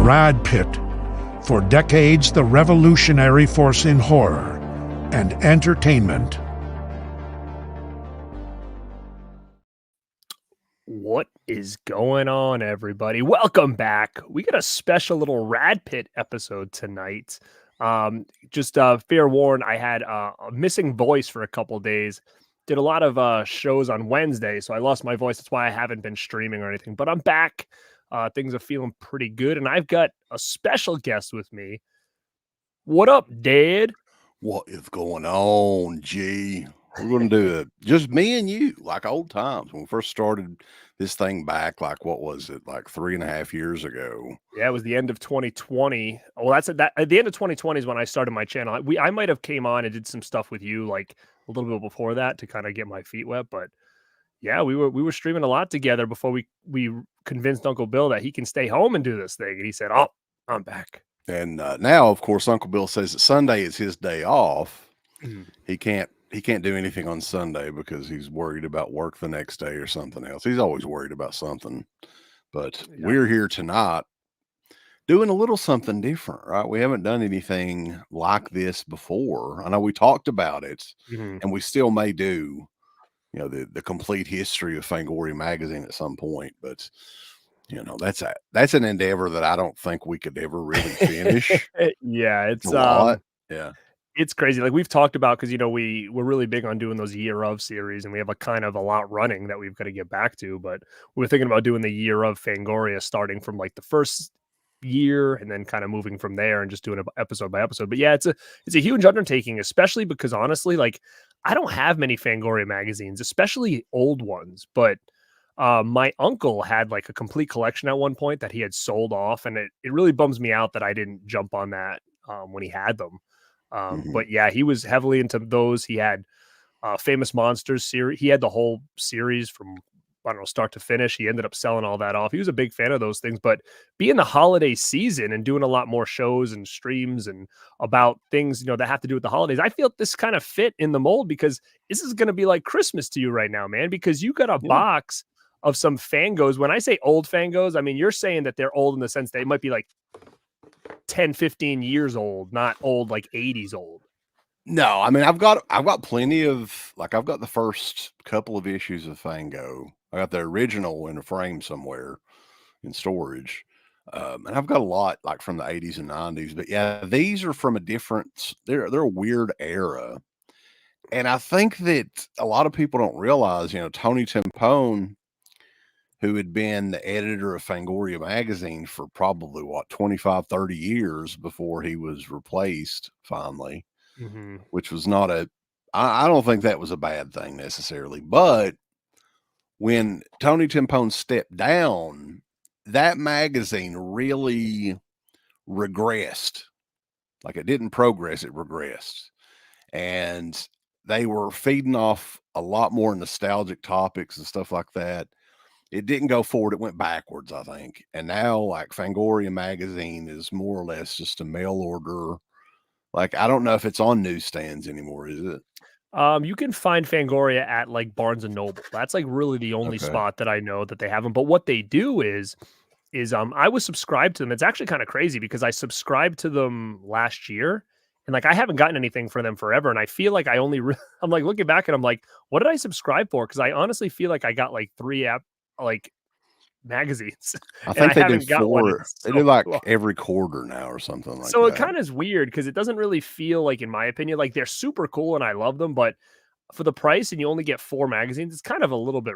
DEADPIT. For decades, the revolutionary force in horror and entertainment. What is going on, everybody? Welcome back. We got a special little DEADPIT episode tonight. Just fair warn, I had a missing voice for a couple days. Did a lot of shows on Wednesday, so I lost my voice. That's why I haven't been streaming or anything. But I'm back. Things are feeling pretty good, and I've got a special guest with me. What up, Dad? What is going on, G? We're going to do it just me and you, like old times when we first started this thing back. Like, what was it, like 3.5 years ago? Yeah, it was the end of 2020. Well, that's at the end of 2020 is when I started my channel. I might have came on and did some stuff with you like a little bit before that to kind of get my feet wet. But yeah, we were streaming a lot together before we convinced Uncle Bill that he can stay home and do this thing, and he said, "Oh, I'm back." And now, of course, Uncle Bill says that Sunday is his day off. He can't do anything on Sunday because he's worried about work the next day or something else. He's always worried about something. But Yeah. we're here tonight doing a little something different, right? We haven't done anything like this before. I know we talked about it, and we still may do, you know, the complete history of Fangoria Magazine at some point. But you know, that's an endeavor that I don't think we could ever really finish. Yeah, it's a lot. Yeah. It's crazy. Like we've talked about, because, you know, we're really big on doing those year of series, and we have a kind of a lot running that we've got to get back to. But we're thinking about doing the year of Fangoria, starting from like the first year and then kind of moving from there and just doing it episode by episode. But yeah, it's a huge undertaking, especially because honestly, like I don't have many Fangoria magazines, especially old ones. But my uncle had like a complete collection at one point that he had sold off, and it really bums me out that I didn't jump on that when he had them. But yeah, he was heavily into those. He had Famous Monsters series. He had the whole series from, I don't know, start to finish. He ended up selling all that off. He was a big fan of those things. But being the holiday season and doing a lot more shows and streams and about things, you know, that have to do with the holidays, I feel this kind of fit in the mold, because this is going to be like Christmas to you right now, man, because you got a box of some Fangos. When I say old Fangos, I mean, you're saying that they're old in the sense they might be like 10, 15 years old, not old like 80s old. No, I mean, I've got plenty of, like, I've got the first couple of issues of Fango. I got the original in a frame somewhere in storage. And I've got a lot like from the 80s and 90s, but yeah, these are from a different, they're a weird era. And I think that a lot of people don't realize, you know, Tony Timpone, who had been the editor of Fangoria Magazine for probably, 25, 30 years before he was replaced finally, which was not I don't think that was a bad thing necessarily. But when Tony Timpone stepped down, that magazine really regressed. Like, it didn't progress, it regressed. And they were feeding off a lot more nostalgic topics and stuff like that. It didn't go forward. It went backwards, I think. And now, like, Fangoria Magazine is more or less just a mail order. Like, I don't know if it's on newsstands anymore, is it? You can find Fangoria at like Barnes and Noble. That's like really the only spot that I know that they have them. But what they do is I was subscribed to them. It's actually kind of crazy because I subscribed to them last year, and like I haven't gotten anything for them forever. And I feel like I only I'm like looking back and I'm like, what did I subscribe for? Because I honestly feel like I got like 3 magazines. I think they do got 4. They do like every quarter now or something like that. So it kind of is weird because it doesn't really feel like, in my opinion, like they're super cool and I love them, but for the price and you only get 4 magazines, it's kind of a little bit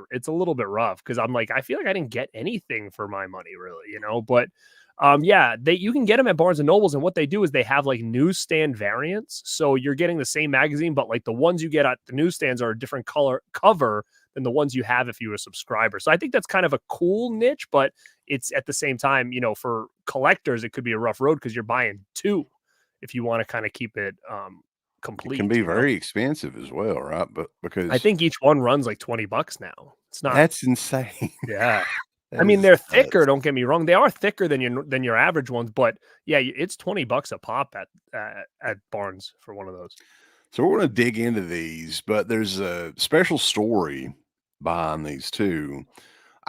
rough, because I'm like, I feel like I didn't get anything for my money really, you know. But yeah, you can get them at Barnes and Nobles, and what they do is they have like newsstand variants. So you're getting the same magazine, but like the ones you get at the newsstands are a different color cover than the ones you have if you were a subscriber. So I think that's kind of a cool niche, but it's at the same time, you know, for collectors, it could be a rough road because you're buying 2 if you want to kind of keep it complete. It can be very expensive as well, right? But because I think each one runs like $20 now. It's not. That's insane. Yeah. I mean, they're thicker. Don't get me wrong; they are thicker than your average ones. But yeah, it's $20 a pop at Barnes for one of those. So we're going to dig into these, but there's a special story behind these too.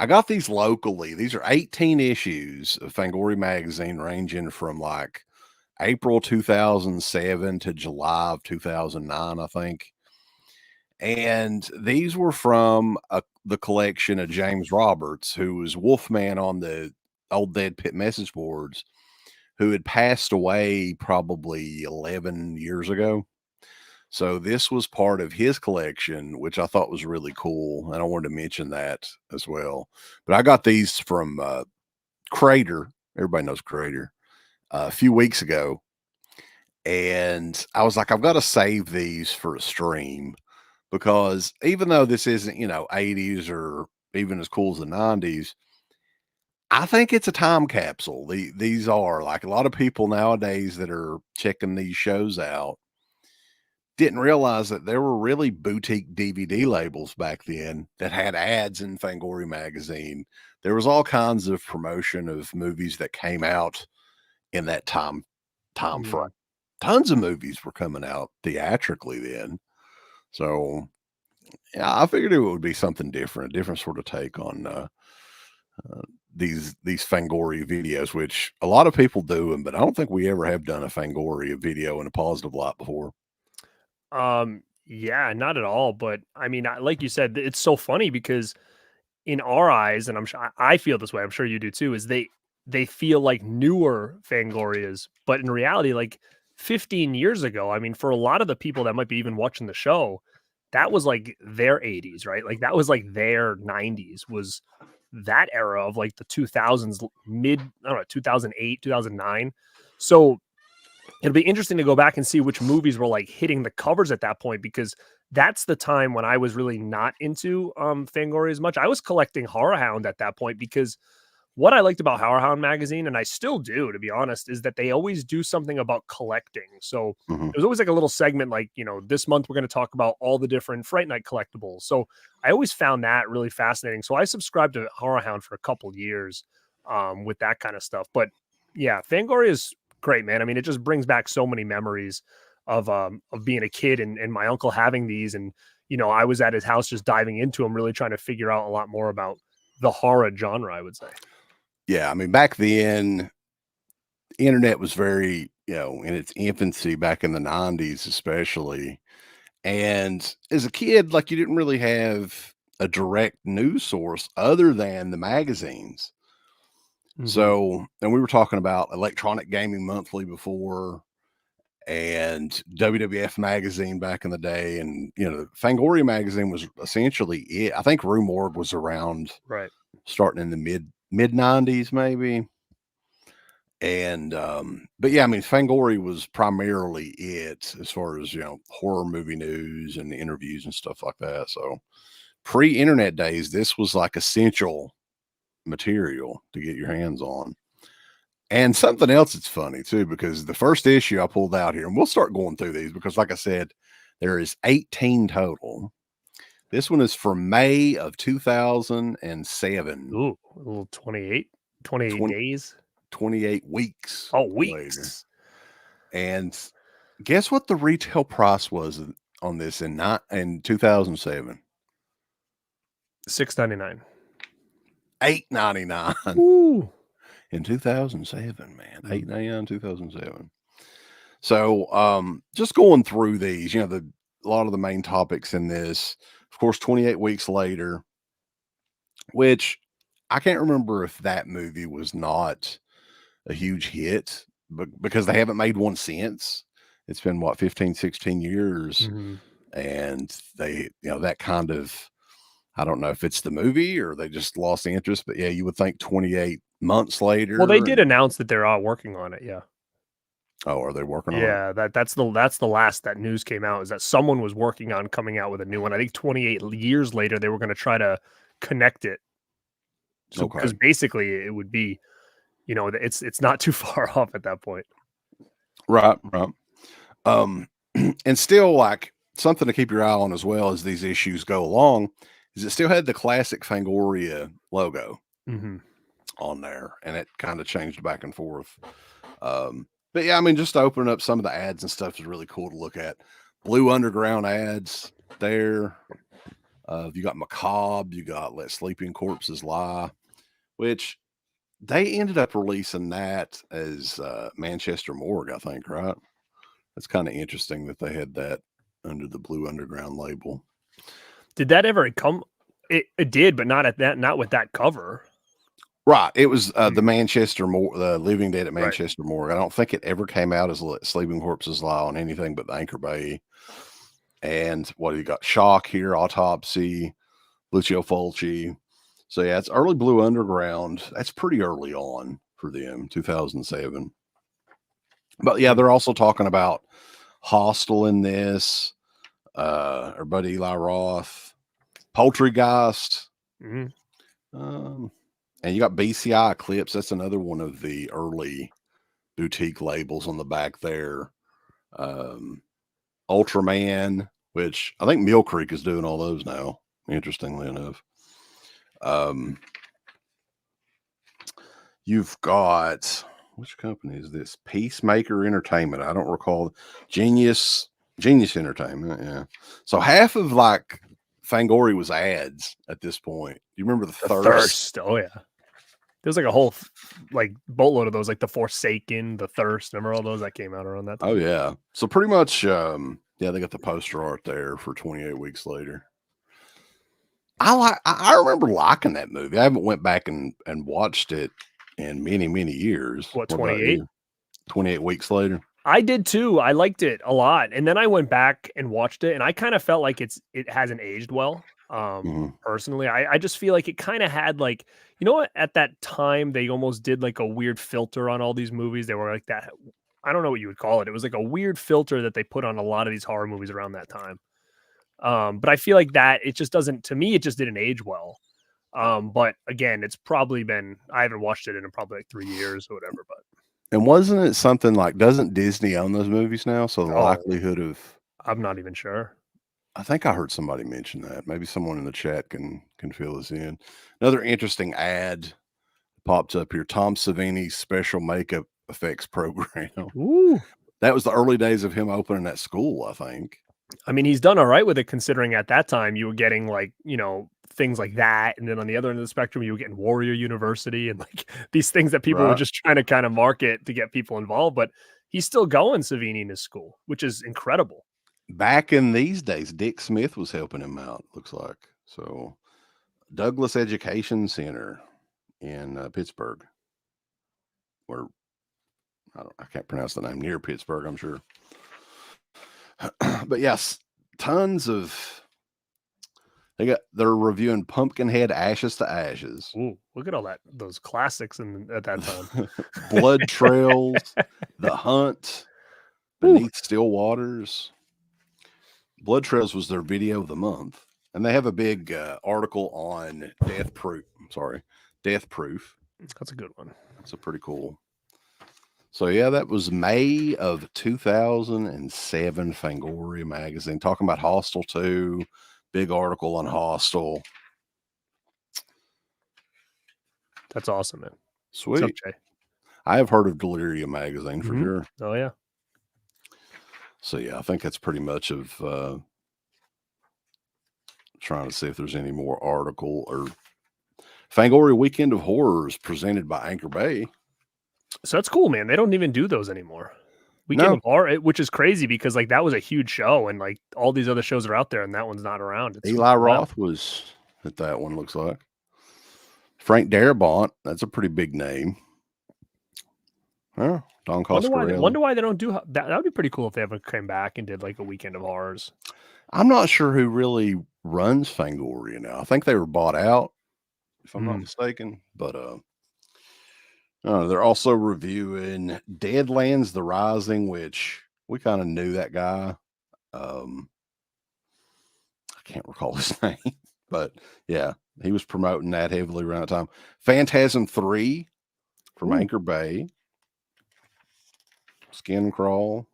I got these locally. These are 18 issues of Fangoria Magazine, ranging from like April 2007 to July of 2009, I think. And these were from the collection of James Roberts, who was Wolfman on the old DEADPIT message boards, who had passed away probably 11 years ago. So this was part of his collection, which I thought was really cool. And I wanted to mention that as well. But I got these from Crater. Everybody knows Crater. A few weeks ago. And I was like, I've got to save these for a stream, because even though this isn't, 80s or even as cool as the 90s, I think it's a time capsule. These are, like, a lot of people nowadays that are checking these shows out didn't realize that there were really boutique DVD labels back then that had ads in Fangoria Magazine. There was all kinds of promotion of movies that came out in that time frame. Tons of movies were coming out theatrically then. So yeah, I figured it would be something different, a different sort of take on these Fangoria videos, which a lot of people do them, but I don't think we ever have done a Fangoria video in a positive light before. Yeah, not at all. But I mean, like you said, it's so funny because in our eyes, and I'm sure I feel this way, I'm sure you do too, is they feel like newer Fangorias, but in reality, like 15 years ago, I mean, for a lot of the people that might be even watching the show, that was like their 80s, right? Like that was like their 90s, was that era of like the 2000s, I don't know, 2008, 2009. So it'll be interesting to go back and see which movies were like hitting the covers at that point, because that's the time when I was really not into Fangoria as much. I was collecting Horror Hound at that point, because what I liked about Horror Hound magazine, and I still do, to be honest, is that they always do something about collecting. So there's always like a little segment, like, this month we're going to talk about all the different Fright Night collectibles. So I always found that really fascinating. So I subscribed to Horror Hound for a couple years with that kind of stuff. But yeah, Fangoria is great, man. I mean, it just brings back so many memories of being a kid and my uncle having these. And, I was at his house just diving into them, really trying to figure out a lot more about the horror genre, I would say. Yeah, I mean, back then, the internet was very, in its infancy back in the 90s, especially. And as a kid, like, you didn't really have a direct news source other than the magazines. So, and we were talking about Electronic Gaming Monthly before, and WWF Magazine back in the day. And, Fangoria Magazine was essentially it. I think Rue Morgue was around, right, starting in the mid 90s, maybe. And, but yeah, I mean, Fangoria was primarily it as far as, horror movie news and interviews and stuff like that. So pre-internet days, this was like essential material to get your hands on. And something else that's funny too, because the first issue I pulled out here, and we'll start going through these because, like I said, there is 18 total. This one is from May of 2007. Ooh, a little 28 days. 28 weeks. Oh, weeks. Later. And guess what the retail price was on this in 2007? $6.99. $8.99. Ooh. In 2007, man. $8.99 2007. So just going through these, a lot of the main topics in this, of course, 28 weeks later, which I can't remember if that movie was not a huge hit, but because they haven't made one since. It's been 15, 16 years. And they, that kind of, I don't know if it's the movie or they just lost interest, but yeah, you would think 28 months later. Well, they did announce that they're all working on it. Yeah. Oh, are they working on it? Yeah, that's the last that news came out, is that someone was working on coming out with a new one. I think 28 years later, they were going to try to connect it. So, because basically it would be, it's not too far off at that point. Right. And still, like, something to keep your eye on as well as these issues go along is it still had the classic Fangoria logo on there, and it kind of changed back and forth. But yeah, I mean, just to open up some of the ads and stuff is really cool to look at. Blue Underground ads there. You got Macabre, you got Let Sleeping Corpses Lie, which they ended up releasing that as Manchester Morgue, I think, right? That's kind of interesting that they had that under the Blue Underground label. Did that ever come? It did, but not with that cover. Right. It was the Manchester the Living Dead at Right. Manchester Morgue. I don't think it ever came out as Sleeping Corpses Lie on anything but the Anchor Bay. And what you got? Shock here, Autopsy, Lucio Fulci. So yeah, it's early Blue Underground. That's pretty early on for them, 2007. But yeah, they're also talking about Hostel in this, our buddy Eli Roth, Poultrygeist. And you got BCI Eclipse. That's another one of the early boutique labels on the back there. Ultraman, which I think Mill Creek is doing all those now, interestingly enough. You've got, which company is this? Peacemaker Entertainment. I don't recall. Genius Entertainment. Yeah. So half of like Fangoria was ads at this point. You remember the Thirst? Oh yeah. There's like a whole like boatload of those, like the Forsaken, the Thirst. Remember all those that came out around that time? Oh yeah. So pretty much, yeah, they got the poster art there for 28 Weeks Later. I remember liking that movie. I haven't went back and watched it in many years. What 28? 28 Weeks Later. I did too. I liked it a lot, and then I went back and watched it, and I kind of felt like it hasn't aged well. Personally, I just feel like it kind of had like, you know what, at that time they almost did like a weird filter on all these movies. They were like that. I don't know what you would call it. It was like a weird filter that they put on a lot of these horror movies around that time. But I feel like that it just doesn't, to me, it just didn't age well. But again, it's probably been, I haven't watched it in probably like 3 years or whatever, but. And wasn't it something like, doesn't Disney own those movies now? So the likelihood of, I'm not even sure. I think I heard somebody mention that. Maybe someone in the chat can fill us in. Another interesting ad popped up here. Tom Savini's special makeup effects program. Ooh. That was the early days of him opening that school, I think. I mean, he's done all right with it, considering at that time you were getting like, you know, things like that. And then on the other end of the spectrum, you were getting Warrior University and like these things that people were just trying to kind of market to get people involved. But he's still going, Savini, in his school, which is incredible. Back in these days, Dick Smith was helping him out, looks like. So Douglas Education Center in Pittsburgh, where I can't pronounce the name, near Pittsburgh, I'm sure. But yes, tons of, they're reviewing Pumpkinhead Ashes to Ashes. Ooh, look at all those classics at that time. Blood Trails, The Hunt, Beneath Still Waters. Blood Trails was their video of the month, and they have a big article on Death Proof. That's a good one. That's a pretty cool. So yeah, that was May of 2007. Fangoria Magazine talking about Hostel 2. Big article on Hostel. That's awesome, man. Sweet. What's up, Jay? I have heard of Delirium Magazine for sure. Oh yeah. So yeah, I think that's pretty much of trying to see if there's any more article or Fangoria Weekend of Horrors presented by Anchor Bay. So that's cool, man. They don't even do those anymore. Weekend of Horror, which is crazy because like that was a huge show and like all these other shows are out there and that one's not around. Eli Roth was at that one, looks like. Frank Darabont, that's a pretty big name. Huh? Don Coscarelli. Wonder why they don't do that. That would be pretty cool if they ever came back and did like a Weekend of Horrors. I'm not sure who really runs Fangoria now. I think they were bought out, if I'm not mistaken. But they're also reviewing Deadlands: The Rising, which we kind of knew that guy. I can't recall his name, but yeah, he was promoting that heavily around the time. Phantasm 3 from Anchor Bay. Skin Crawl.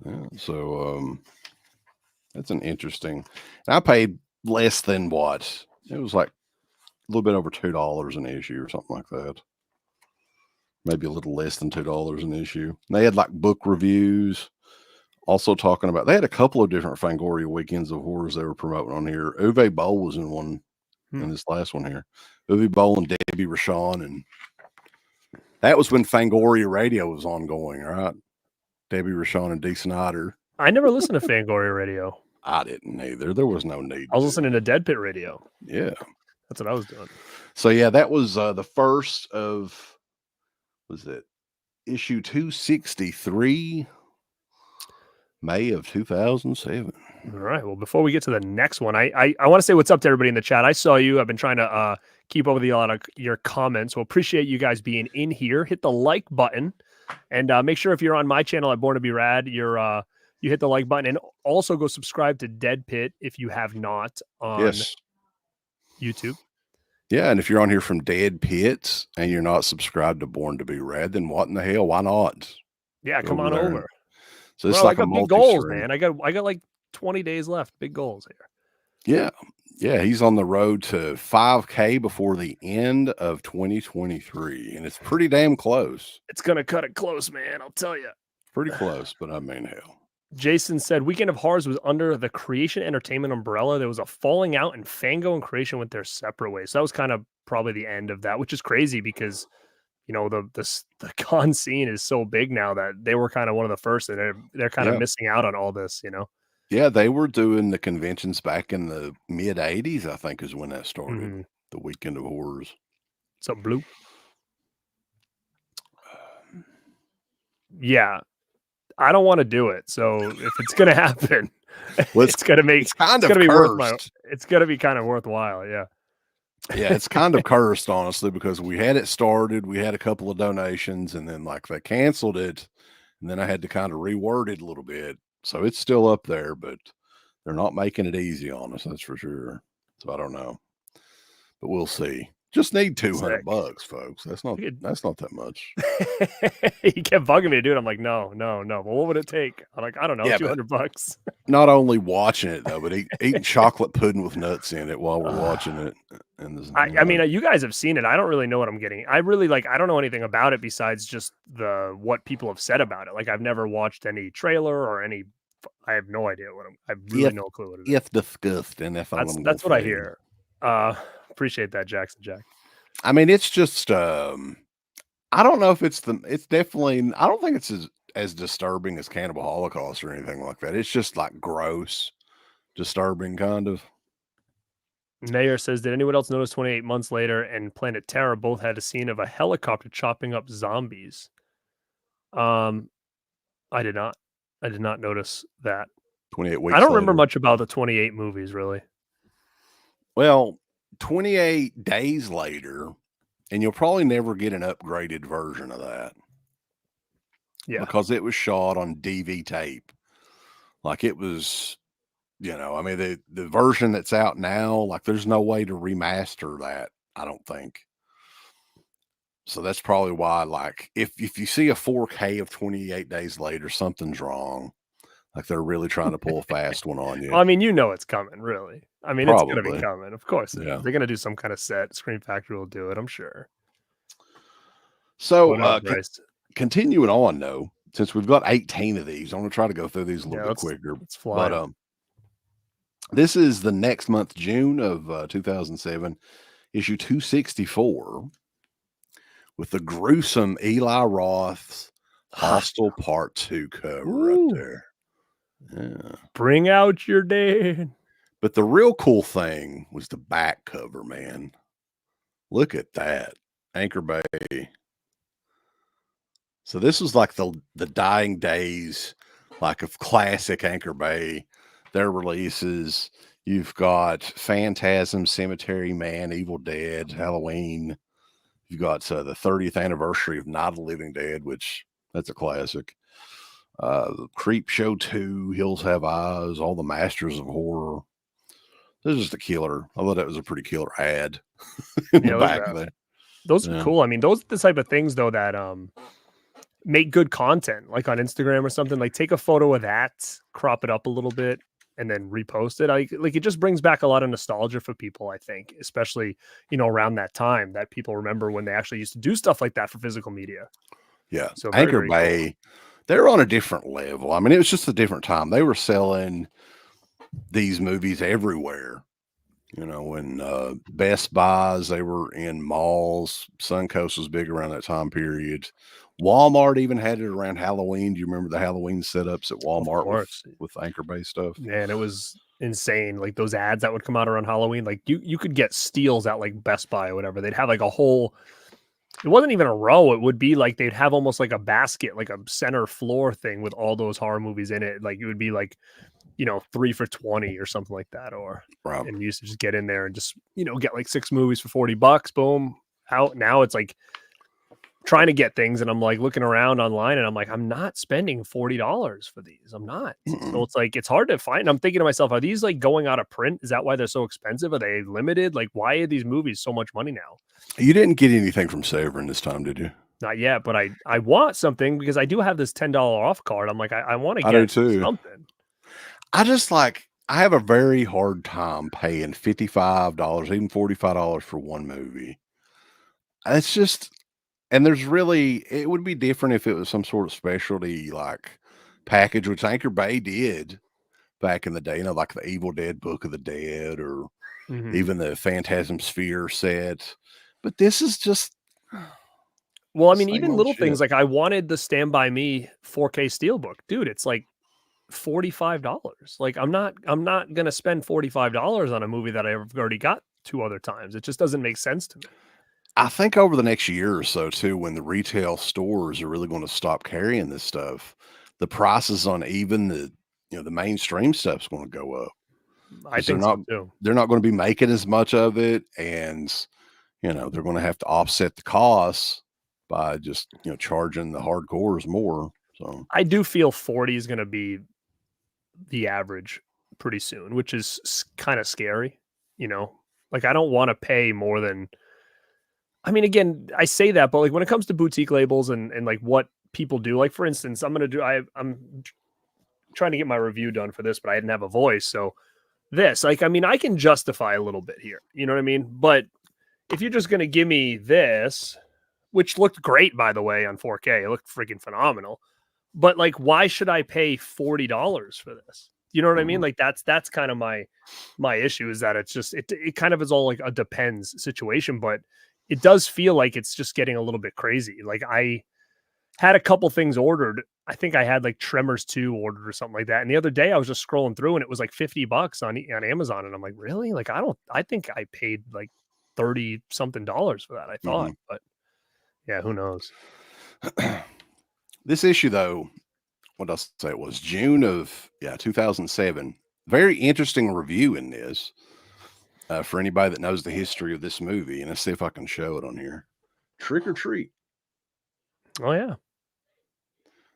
Yeah, so that's an interesting. And I paid less than what? It was like a little bit over $2 an issue or something like that. Maybe a little less than $2 an issue. And they had like book reviews Also talking about, they had a couple of different Fangoria weekends of horrors they were promoting on here. Uwe Boll was in one, in this last one here. Uwe Boll and Debbie Rochon, and that was when Fangoria Radio was ongoing, right? Debbie Rochon and Dee Snider. I never listened to Fangoria Radio. I didn't either. There was no need. I was listening to Dead Pit Radio. Yeah. That's what I was doing. So yeah, that was the first of, was it issue 263, May of 2007. All right. Well, before we get to the next one, I want to say what's up to everybody in the chat. I saw you. I've been trying to keep up with a lot of your comments. So appreciate you guys being in here. Hit the like button, and make sure if you're on my channel at Born to Be Rad, you hit the like button, and also go subscribe to Dead Pit if you have not on YouTube. Yeah, and if you're on here from Dead Pits and you're not subscribed to Born to Be Rad, then what in the hell? Why not? Yeah, come on over. So it's like I got big goals, man. I got like 20 days left. Big goals here. Yeah. He's on the road to 5K before the end of 2023, and it's pretty damn close. It's gonna cut it close, man. I'll tell you. Pretty close, but I mean, hell. Jason said Weekend of Horrors was under the Creation Entertainment umbrella. There was a falling out, and Fango and Creation went their separate ways. So that was kind of probably the end of that, which is crazy because, you know, the con scene is so big now that they were kind of one of the first, and they're kind of missing out on all this, you know. Yeah, they were doing the conventions back in the mid 80s, I think, is when that started. The Weekend of Horrors. What's up, Blue? Yeah. I don't want to do it. So if it's going to happen, it's going to make it's going to be it's going to be kind of worthwhile. Yeah. Yeah. It's kind of cursed, honestly, because we had it started, we had a couple of donations, and then like they canceled it. And then I had to kind of reword it a little bit. So it's still up there, but they're not making it easy on us. That's for sure. So I don't know, but we'll see. Just need $200, folks. That's not that much. He kept bugging me to do it. I'm like, no. Well, what would it take? I'm like, I don't know, $200. Not only watching it though, but eating chocolate pudding with nuts in it while we're watching it. And I mean, you guys have seen it. I don't really know what I'm getting. I don't know anything about it besides just what people have said about it. Like I've never watched any trailer or any. I have no idea I really no clue what it is. It's disgusting. That's what I hear. Appreciate that, Jackson Jack. I mean, it's just I don't know if it's definitely, I don't think it's as disturbing as Cannibal Holocaust or anything like that. It's just like gross, disturbing kind of. Mayor says, did anyone else notice 28 months later and Planet Terror both had a scene of a helicopter chopping up zombies? I did not notice that. 28 weeks I don't remember much about the 28 movies, really. Well, 28 days later, and you'll probably never get an upgraded version of that. Yeah. Because it was shot on DV tape. Like it was, you know, I mean, the version that's out now, like there's no way to remaster that, I don't think. So that's probably why, like, if you see a 4K of 28 days later, something's wrong. Like they're really trying to pull a fast one on you. Well, I mean, you know it's coming, really. I mean, It's going to be coming. Of course. Yeah. They're going to do some kind of set. Scream Factory will do it, I'm sure. So continuing on, though, since we've got 18 of these, I'm going to try to go through these a little bit quicker. Let's fly. But this is the next month, June of 2007, issue 264, with the gruesome Eli Roth's Hostel Part 2 cover right there. Yeah. Bring out your dead. But the real cool thing was the back cover, man. Look at that. Anchor Bay. So this was like the dying days, like of classic Anchor Bay. Their releases. You've got Phantasm, Cemetery Man, Evil Dead, Halloween. You've got the 30th anniversary of Night of the Living Dead, which that's a classic. Creep Show 2, Hills Have Eyes, all the Masters of Horror. This is just a killer. I thought that was a pretty killer ad in the back there. Those are cool. I mean, those are the type of things though that make good content, like on Instagram or something. Like take a photo of that, crop it up a little bit, and then repost it. Like it just brings back a lot of nostalgia for people, I think, especially, you know, around that time that people remember when they actually used to do stuff like that for physical media. Yeah. So Anchor Bay. Cool. they're on a different level. I mean, it was just a different time. They were selling these movies everywhere. You know, in Best Buys, they were in malls. Suncoast was big around that time period. Walmart even had it around Halloween. Do you remember the Halloween setups at Of Walmart course. with anchor-based stuff? Man, it was insane. Like those ads that would come out around Halloween, like you could get steals at like Best Buy or whatever. They'd have like a whole, it wasn't even a row. It would be like they'd have almost like a basket, like a center floor thing with all those horror movies in it. Like it would be like, 3 for 20 or something like that. Right. And you used to just get in there and just, get like 6 movies for $40. Boom. Out. Now it's like trying to get things, and I'm like looking around online and I'm like, I'm not spending $40 for these. I'm not. So it's like, it's hard to find. I'm thinking to myself, are these like going out of print? Is that why they're so expensive? Are they limited? Like, why are these movies so much money now? You didn't get anything from Severin this time, did you? Not yet, but I want something because I do have this $10 off card. I'm like, I want to I do get too. something. I have a very hard time paying $55, even $45 for one movie. It's just, and it would be different if it was some sort of specialty like package, which Anchor Bay did back in the day, like the Evil Dead Book of the Dead or even the Phantasm Sphere set. But this is just, well, I mean, even old little shit. things like I wanted the Stand By Me 4K Steelbook. Dude, it's like $45. Like I'm not gonna spend $45 on a movie that I've already got 2 other times. It just doesn't make sense to me. I think over the next year or so too, when the retail stores are really going to stop carrying this stuff, the prices on even the mainstream stuff's going to go up. I think so too. They're not going to be making as much of it, and they're going to have to offset the costs by just charging the hardcores more. So I do feel 40 is going to be the average pretty soon, which is kind of scary. Like I don't want to pay more than. I mean, again, I say that, but like when it comes to boutique labels and like what people do, like for instance, I'm trying to get my review done for this, but I didn't have a voice, so this, like, I mean, I can justify a little bit here, you know what I mean? But if you're just going to give me this, which looked great, by the way, on 4K, it looked freaking phenomenal. But like, why should I pay $40 for this? You know what I mean? Like that's kind of my issue is that it's just, it kind of is all like a depends situation, but it does feel like it's just getting a little bit crazy. Like I had a couple things ordered. I think I had like Tremors 2 ordered or something like that. And the other day I was just scrolling through and it was like $50 on Amazon. And I'm like, really? Like, I think I paid like 30 something dollars for that. I thought, but yeah, who knows? This issue though, what else say it was June of 2007. Very interesting review in this for anybody that knows the history of this movie. And let's see if I can show it on here. Trick or Treat. Oh yeah.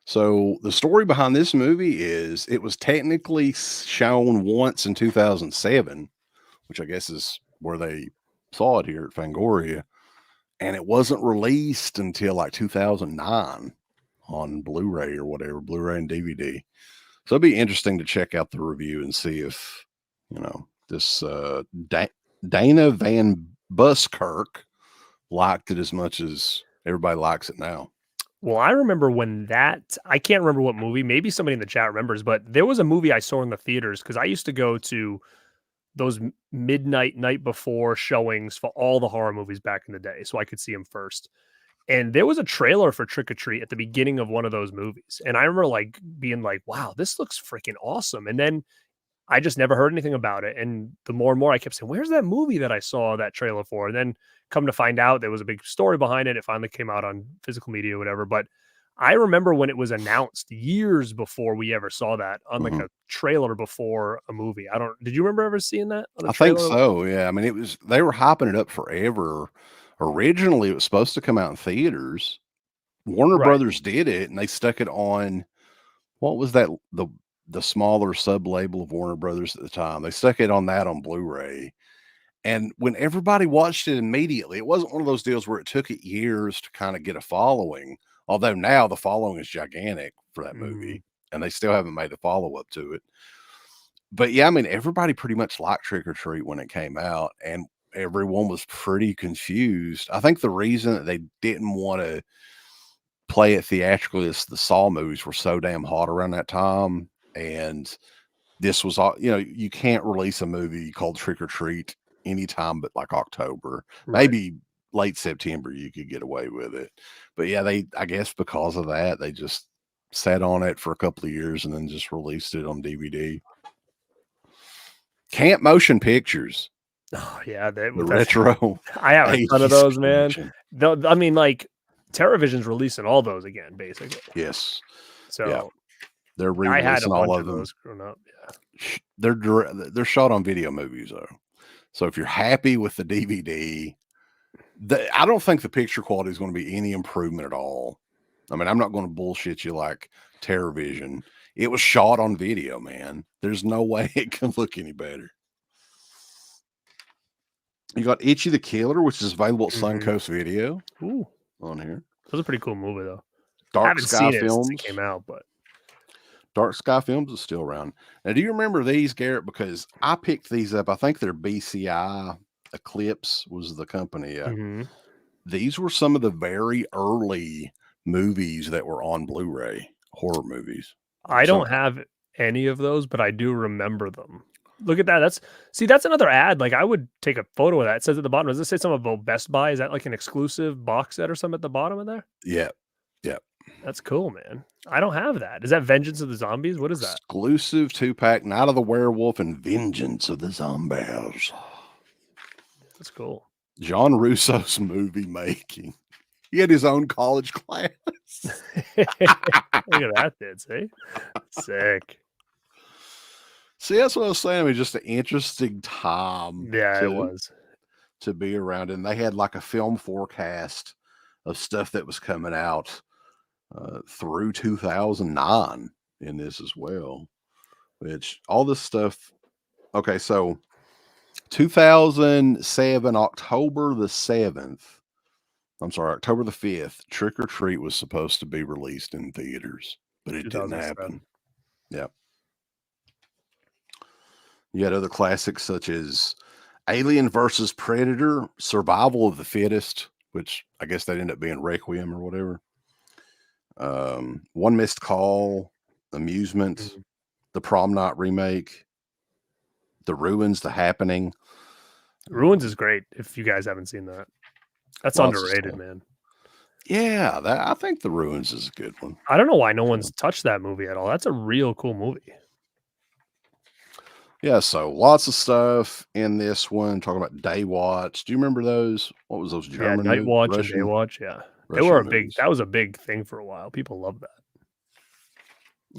So the story behind this movie is it was technically shown once in 2007, which I guess is where they saw it here at Fangoria. And it wasn't released until like 2009 on Blu-ray or whatever, Blu-ray and DVD. So it'd be interesting to check out the review and see if, this Dana Van Buskirk liked it as much as everybody likes it now. Well, I remember when I can't remember what movie, maybe somebody in the chat remembers, but there was a movie I saw in the theaters because I used to go to those midnight night before showings for all the horror movies back in the day so I could see them first. And there was a trailer for Trick or Treat at the beginning of one of those movies. And I remember like being like, wow, this looks freaking awesome. And then I just never heard anything about it. And the more and more I kept saying, where's that movie that I saw that trailer for? And then come to find out there was a big story behind it. It finally came out on physical media or whatever. But I remember when it was announced years before we ever saw that on like a trailer before a movie. Did you remember ever seeing that? I think so. Yeah. I mean, they were hyping it up forever. Originally, it was supposed to come out in theaters. Warner Brothers did it, and they stuck it on, what was that? The smaller sub label of Warner Brothers at the time. They stuck it on that on Blu-ray. And when everybody watched it immediately, it wasn't one of those deals where it took it years to kind of get a following. Although now the following is gigantic for that movie, and they still haven't made a follow-up to it. But yeah, I mean, everybody pretty much liked Trick or Treat when it came out, and everyone was pretty confused. I think the reason that they didn't want to play it theatrically as the Saw movies were so damn hot around that time. And this was all, you can't release a movie called Trick or Treat anytime but like October, maybe late September, you could get away with it. But yeah, I guess because of that, they just sat on it for a couple of years and then just released it on DVD. Camp Motion Pictures. Oh yeah, the retro. I have a ton of those, man. No, I mean, like TerraVision's releasing all those again, basically. Yes. So yeah. They're I had a releasing bunch all of of them. those growing up. Yeah. They're shot on video movies though. So if you're happy with the DVD, I don't think the picture quality is going to be any improvement at all. I mean, I'm not going to bullshit you like TerraVision. It was shot on video, man. There's no way it can look any better. You got Itchy the Killer, which is available at Suncoast Video. Ooh, on here. That was a pretty cool movie, though. Dark Sky Films. It came out, but Dark Sky Films is still around. Now, do you remember these, Garrett? Because I picked these up. I think they're BCI. Eclipse was the company. These were some of the very early movies that were on Blu-ray, horror movies. I don't have any of those, but I do remember them. Look at that. That's another ad. Like, I would take a photo of that. It says at the bottom, does it say something about Best Buy? Is that like an exclusive box set or something at the bottom of there? Yeah. That's cool, man. I don't have that. Is that Vengeance of the Zombies? What is that? Exclusive 2-pack, Night of the Werewolf and Vengeance of the Zombies. That's cool. John Russo's movie making. He had his own college class. Look at that, dude. See? Sick. See, that's what I was saying. I mean, just an interesting time. Yeah, it was. To be around. And they had like a film forecast of stuff that was coming out through 2009 in this as well. Which all this stuff. Okay, so 2007, October the 7th. I'm sorry, October the 5th, Trick or Treat was supposed to be released in theaters, but it didn't happen. Yeah. You had other classics such as Alien versus Predator, Survival of the Fittest, which I guess that ended up being Requiem or whatever. One Missed Call, Amusement, the Prom Night remake, The Ruins, The Happening. Ruins is great if you guys haven't seen that. That's underrated, man. Yeah, I think The Ruins is a good one. I don't know why no one's touched that movie at all. That's a real cool movie. Yeah, so lots of stuff in this one. Talking about Day Watch. Do you remember those? What was those German? Night Watch and Day Watch. Yeah, they were that was a big thing for a while. People love that.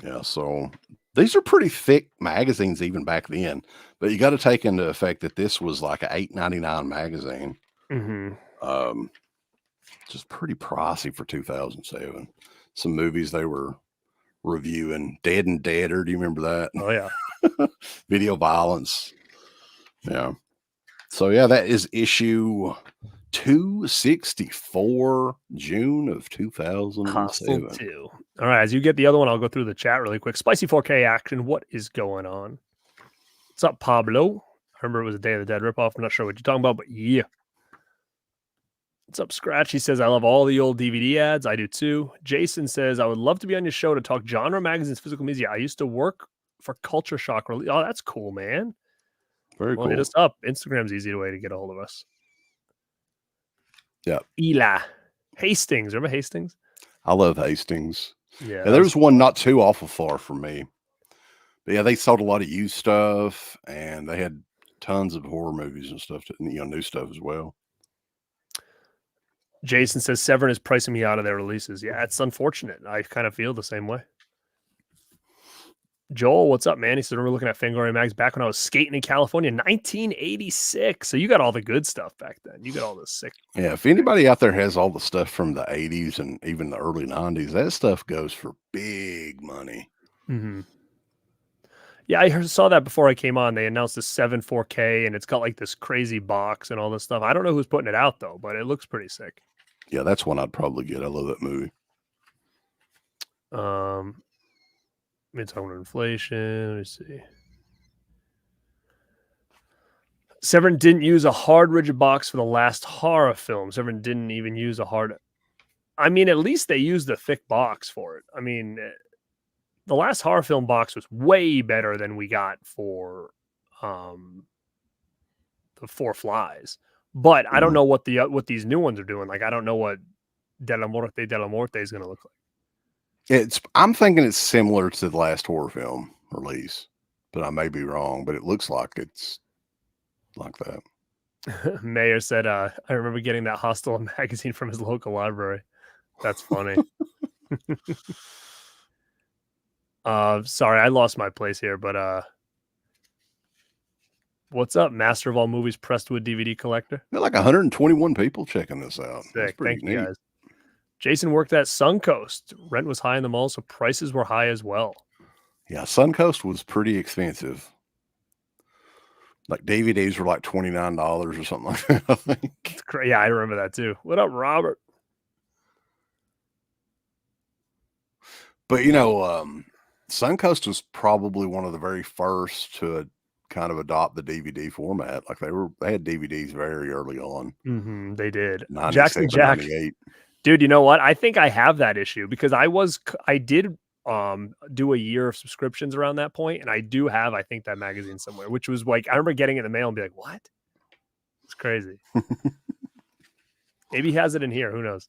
Yeah, so these are pretty thick magazines even back then. But you got to take into effect that this was like an $8.99 magazine. Just pretty pricey for 2007. Some movies they were reviewing. Dead and Deader. Do you remember that? Oh yeah. Video Violence. Yeah. So yeah, that is issue 264, June of 2007. Hostile 2. All right, as you get the other one, I'll go through the chat really quick. Spicy 4K action. What is going on? What's up, Pablo? I remember it was a Day of the Dead ripoff. I'm not sure what you're talking about, but yeah. What's up, Scratch? He says, I love all the old DVD ads. I do too. Jason says, I would love to be on your show to talk genre magazines, physical media. I used to work for Culture Shock. Oh, that's cool, man. Very cool. Hit us up. Instagram's easy way to get a hold of us. Yeah. Eli. Hastings. Remember Hastings? I love Hastings. Yeah. There was one not too awful far from me. But yeah, they sold a lot of used stuff and they had tons of horror movies and stuff, new stuff as well. Jason says Severn is pricing me out of their releases. Yeah, it's unfortunate. I kind of feel the same way. Joel, what's up, man? He said, we're looking at Fangoria Mags back when I was skating in California, 1986. So you got all the good stuff back then. You got all the sick. Yeah, if anybody out there has all the stuff from the 80s and even the early 90s, that stuff goes for big money. Yeah, I saw that before I came on. They announced this 7.4K, and it's got like this crazy box and all this stuff. I don't know who's putting it out, though, but it looks pretty sick. Yeah, that's one I'd probably get. I love that movie. Midsummer Inflation. Let me see. Severn didn't use a hard rigid box for the last horror film. Severn didn't even use a hard. I mean, at least they used a thick box for it. I mean, the last horror film box was way better than we got for the Four Flies. But I don't know what these new ones are doing. Like, I don't know what De la Morte is going to look like. I'm thinking it's similar to the last horror film release, but I may be wrong. But it looks like it's like that. Mayor said, I remember getting that Hostel magazine from his local library. That's funny. Sorry, I lost my place here, but what's up, Master of All Movies Prestwood DVD collector? There are like 121 people checking this out. Sick. Thank you, guys. Jason worked at Suncoast. Rent was high in the mall, so prices were high as well. Yeah, Suncoast was pretty expensive. Like DVDs were like $29 or something like that, I think. Yeah, I remember that too. What up, Robert? But, you know, Suncoast was probably one of the very first to kind of adopt the DVD format. Like they had DVDs very early on. They did. 97, Jackson Jack. 98. Dude, you know what? I think I have that issue because I did do a year of subscriptions around that point, and I do have, I think, that magazine somewhere, which was like, I remember getting it in the mail and be like, what? It's crazy. Maybe he has it in here. Who knows?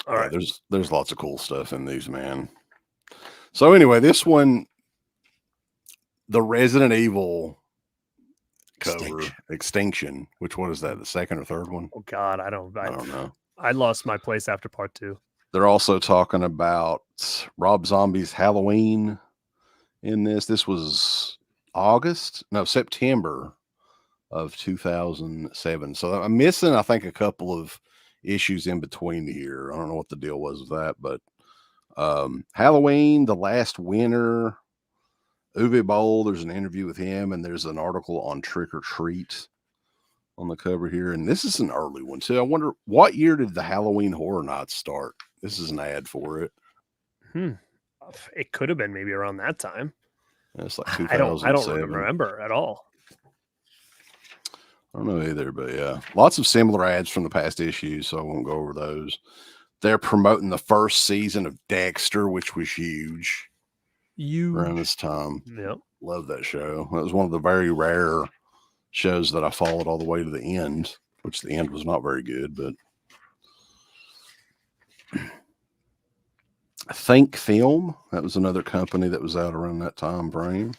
All right. There's lots of cool stuff in these, man. So anyway, this one, the Resident Evil cover, Extinction, which one is that? The second or third one? Oh God, I don't know. I lost my place after part 2. They're also talking about Rob Zombie's Halloween in this. This was September of 2007. So I'm missing, I think, a couple of issues in between here. I don't know what the deal was with that, but Halloween, The Last Winter, Uwe Boll, there's an interview with him, and there's an article on Trick or Treat on the cover here. And this is an early one too. I wonder, what year did the Halloween Horror Nights start? This is an ad for it. It could have been maybe around that time. It's like 2007. I don't remember at all. I don't know either, but yeah, lots of similar ads from the past issues, so I won't go over those. They're promoting the first season of Dexter, which was huge around this time. Yep. Love that show. That was one of the very rare shows that I followed all the way to the end, which the end was not very good, but Think Film, that was another company that was out around that time frame.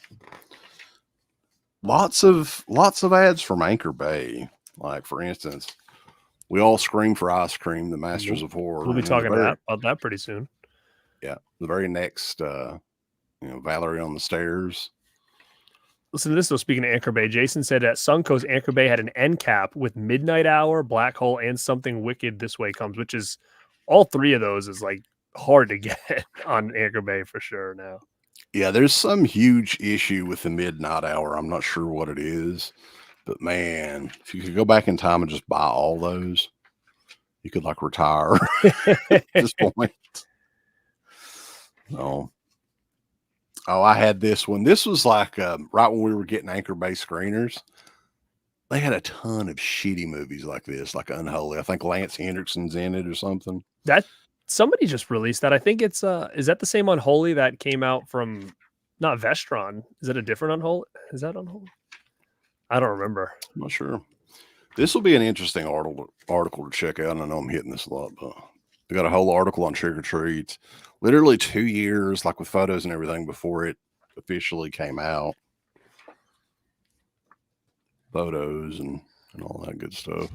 Lots of ads from Anchor Bay. Like, for instance, We All Scream for Ice Cream, the Masters of Horror. We'll be talking about that pretty soon. Yeah. The very next, Valerie on the Stairs. Listen to this, though. Speaking of Anchor Bay, Jason said at Suncoast, Anchor Bay had an end cap with Midnight Hour, Black Hole, and Something Wicked This Way Comes, which is all three of those is like hard to get on Anchor Bay for sure now. Yeah, there's some huge issue with the Midnight Hour. I'm not sure what it is, but man, if you could go back in time and just buy all those, you could like retire at this point. Oh, I had this one. This was like right when we were getting Anchor Bay screeners. They had a ton of shitty movies like this, like Unholy. I think Lance Hendrickson's in it or something. That somebody just released that. I think it's is that the same Unholy that came out from not Vestron? Is it a different Unholy? Is that Unholy? I don't remember. I'm not sure. This will be an interesting article to check out. I know I'm hitting this a lot, but we got a whole article on Trick or Treat. Literally 2 years, like with photos and everything, before it officially came out. Photos and all that good stuff.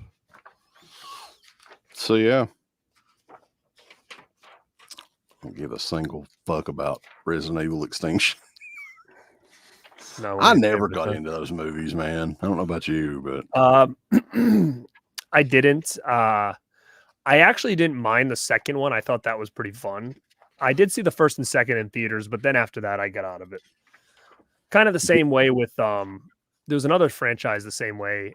So yeah, I don't give a single fuck about Resident Evil Extinction. No, I never got into those movies, man. I don't know about you, but I didn't. I actually didn't mind the second one. I thought that was pretty fun. I did see the first and second in theaters, but then after that, I got out of it. Kind of the same way with there's another franchise the same way.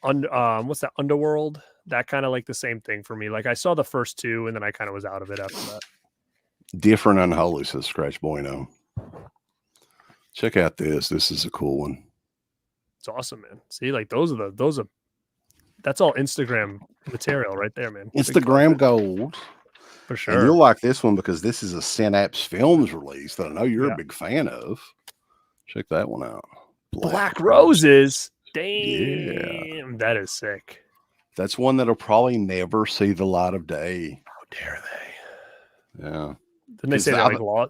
What's that? Underworld? That kind of like the same thing for me. Like I saw the first two, and then I kind of was out of it after that. Different Unholy, says Scratch Bueno. Check out this. This is a cool one. It's awesome, man. See, like those are That's all Instagram material right there, man. Instagram gold. For sure. And you'll like this one because this is a Synapse Films release that I know you're a big fan of. Check that one out. Black Roses. Damn, Yeah. that is sick. That's one that'll probably never see the light of day. How dare they? Yeah. Didn't they say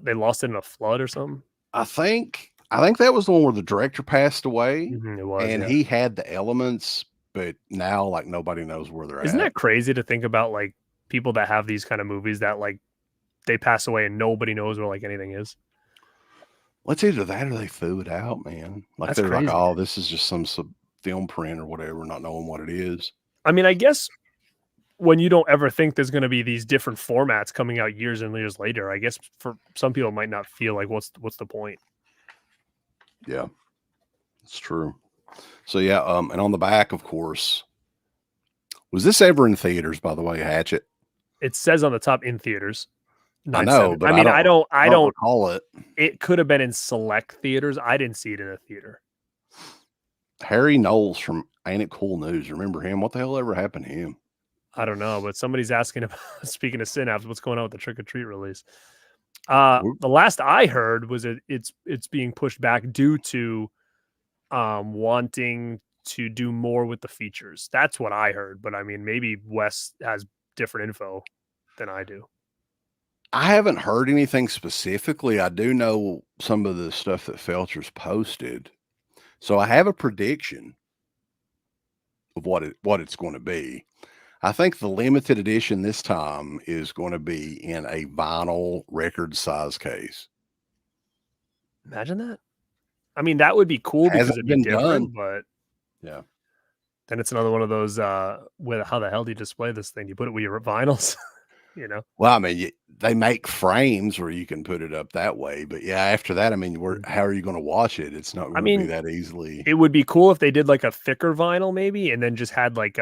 they lost it in a flood or something? I think that was the one where the director passed away. It was, and he had the elements, but now like nobody knows where they're at. Isn't that crazy to think about, like people that have these kind of movies that like they pass away and nobody knows where like anything is? Well, it's either that or they threw it out, man. Like That's they're crazy. like, oh, this is just some film print or whatever, not knowing what it is. I mean, I guess when you don't ever think there's going to be these different formats coming out years and years later, I guess for some people it might not feel like what's the point. Yeah, it's true. So yeah, and on the back, of course, was this ever in theaters? By the way, Hatchet. It says on the top in theaters. I know, but I don't recall it. It could have been in select theaters. I didn't see it in a theater. Harry Knowles from Ain't It Cool News. Remember him? What the hell ever happened to him? I don't know, but somebody's asking about, speaking of Synapse, what's going on with the Trick or Treat release? The last I heard was it's being pushed back due to wanting to do more with the features. That's what I heard, but I mean, maybe Wes has different info than I do. I haven't heard anything specifically. I do know some of the stuff that Felcher's posted. So I have a prediction of what it's going to be. I think the limited edition this time is going to be in a vinyl record size case. Imagine that. I mean, that would be cool because it'd be different, but yeah. Then it's another one of those with how the hell do you display this thing? You put it with your vinyls, you know? Well, I mean, they make frames where you can put it up that way, but yeah, after that, I mean, how are you going to watch it? It's not going to be that easily. It would be cool if they did like a thicker vinyl maybe, and then just had like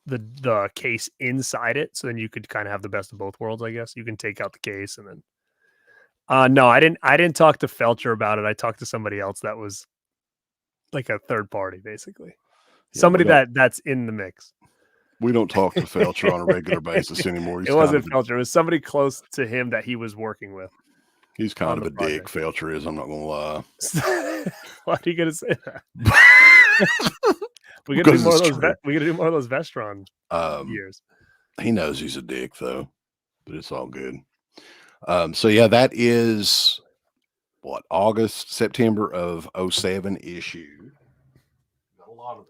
the case inside it, so then you could kind of have the best of both worlds. I guess you can take out the case and then. No, I didn't talk to Felcher about it. I talked to somebody else that was like a third party, basically. Yeah, somebody that's in the mix. We don't talk to Felcher on a regular basis anymore. It wasn't Felcher. It was somebody close to him that he was working with. He's kind of a dick, Felcher is. I'm not going to lie. Why are you going to say that? We're going to do more of those Vestron years. He knows he's a dick, though, but it's all good. So, yeah, that is what, September of 07 issue. Got a lot of these.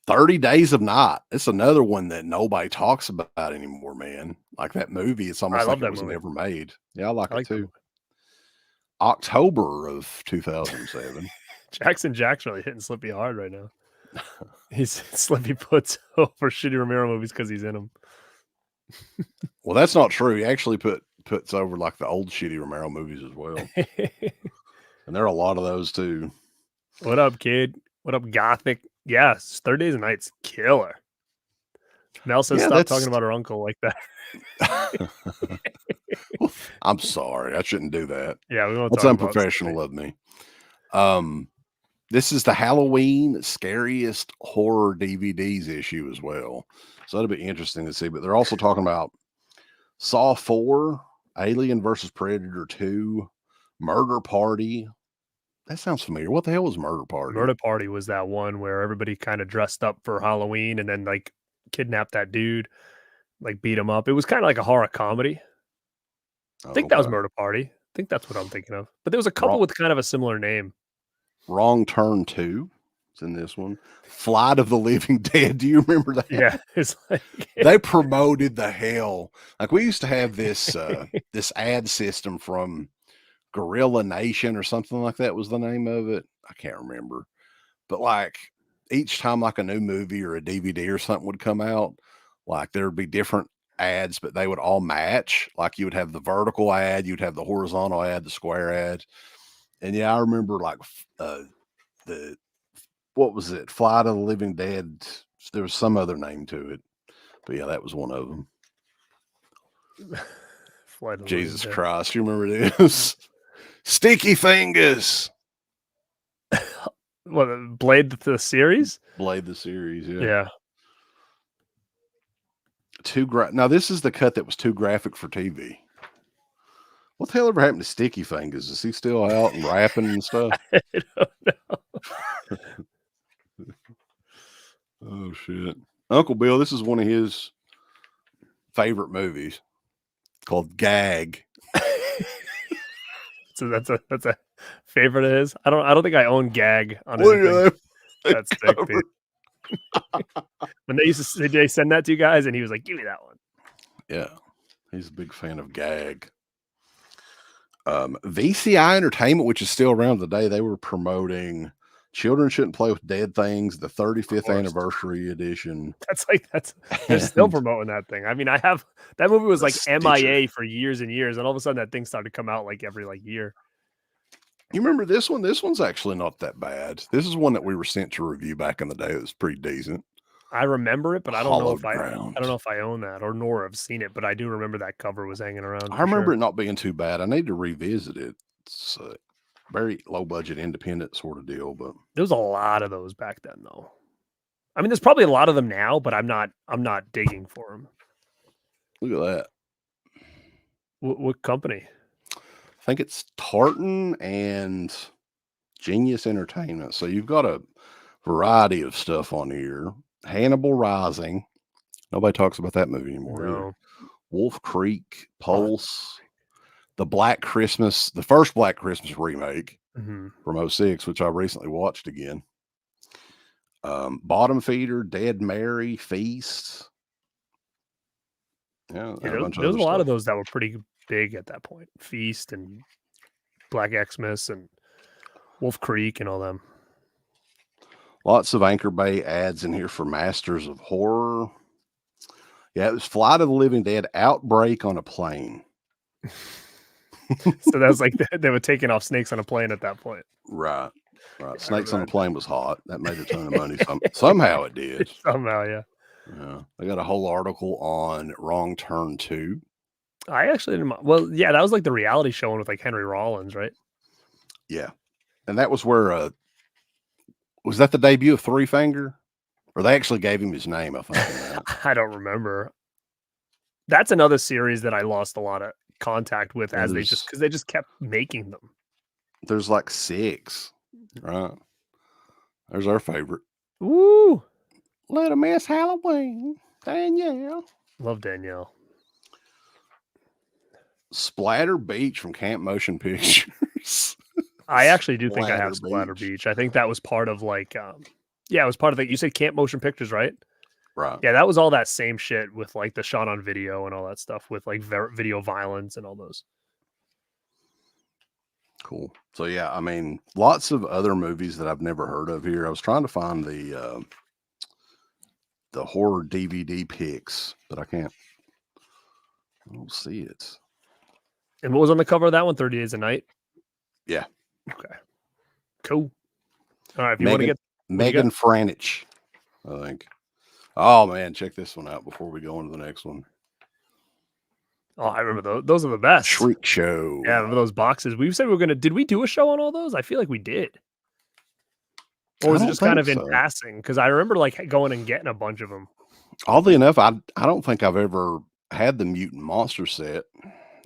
30 Days of Night. It's another one that nobody talks about anymore, man. Like that movie, it's almost like it was never made. Yeah, I like it too. October of 2007. Jackson Jack's really hitting Slippy hard right now. Slippy puts over shitty Romero movies because he's in them. Well, that's not true. He actually puts over like the old shitty Romero movies as well. And there are a lot of those too. What up, kid? What up, Gothic? Yes, 30 Days of Night's killer. Mel says stop talking about her uncle like that. I'm sorry. I shouldn't do that. Yeah, we won't. That's unprofessional of me. This is the Halloween Scariest Horror DVDs issue as well. So that'll be interesting to see. But they're also talking about Saw 4, Alien vs. Predator 2, Murder Party. That sounds familiar. What the hell was Murder Party? Murder Party was that one where everybody kind of dressed up for Halloween and then like kidnapped that dude, like beat him up. It was kind of like a horror comedy. I think that was Murder Party. I think that's what I'm thinking of. But there was a couple with kind of a similar name. Wrong Turn 2 is in this one. Flight of the Living Dead. Do you remember that? Yeah. It's like they promoted the hell. Like we used to have this this ad system from Gorilla Nation or something like that was the name of it. I can't remember. But like each time like a new movie or a DVD or something would come out, like there would be different ads, but they would all match. Like you would have the vertical ad, you'd have the horizontal ad, the square ad. And yeah, I remember like what was it? Flight of the Living Dead. There was some other name to it. But yeah, that was one of them. Jesus Christ. You remember this? Sticky Fingers. What, Blade the series? Blade the series, yeah. Yeah. Now this is the cut that was too graphic for TV. What the hell ever happened to Sticky Fingers? Is he still out and rapping and stuff? I don't know. Oh shit. Uncle Bill, this is one of his favorite movies called Gag. So that's a favorite of his. I don't think I own Gag on anything. That's sick, dude. When they send that to you guys, and he was like, "Give me that one." Yeah, he's a big fan of Gag. VCI Entertainment, which is still around today, they were promoting Children Shouldn't Play with Dead Things, the 35th anniversary edition. They're still promoting that thing. I mean, that movie was like MIA for years and years, and all of a sudden that thing started to come out like every year. You remember this one? This one's actually not that bad. This is one that we were sent to review back in the day. It was pretty decent. I remember it, but I don't know if I own that nor have seen it, but I do remember that cover was hanging around. I remember it not being too bad. I need to revisit it. It's a very low budget independent sort of deal, but there was a lot of those back then though. I mean, there's probably a lot of them now, but I'm not digging for them. Look at that. What company? I think it's Tartan and Genius Entertainment. So you've got a variety of stuff on here. Hannibal Rising. Nobody talks about that movie anymore. No. Wolf Creek, Pulse, the first Black Christmas remake from 06, which I recently watched again. Bottom Feeder, Dead Mary, Feast. Yeah, there was a lot of those that were pretty big at that point. Feast and Black Xmas and Wolf Creek and all them. Lots of Anchor Bay ads in here for Masters of Horror. Yeah, it was Flight of the Living Dead Outbreak on a Plane. So that's like they were taking off snakes on a plane at that point. Right. Snakes on a Plane was hot. That made a ton of money. Somehow it did. Somehow, yeah. Yeah. I got a whole article on Wrong Turn 2. I actually didn't. Well, yeah, that was like the reality show one with like Henry Rollins, right? Yeah. And that was where was that the debut of Three Finger? Or they actually gave him his name, I think. I don't remember. That's another series that I lost a lot of contact with because they just kept making them. There's like 6, right? There's our favorite. Woo! Little Miss Halloween, Danielle. Love Danielle. Splatter Beach from Camp Motion Pictures. I actually do think I have Splatter Beach. I think that was part of it was part of it. You said Camp Motion Pictures, right? Right. Yeah, that was all that same shit with like the shot on video and all that stuff with like video violence and all those. Cool. So yeah, I mean, lots of other movies that I've never heard of here. I was trying to find the horror DVD pics, but I don't see it. And what was on the cover of that one? 30 Days a Night? Yeah. Okay. Cool. All right. If you want to get Megan Franich, I think. Oh man, check this one out before we go on to the next one. Oh, I remember those. Those are the best. Shriek Show. Yeah, I remember those boxes. We said we were gonna. Did we do a show on all those? I feel like we did. Or was it just kind of in passing? Because I remember like going and getting a bunch of them. Oddly enough, I don't think I've ever had the Mutant Monster set.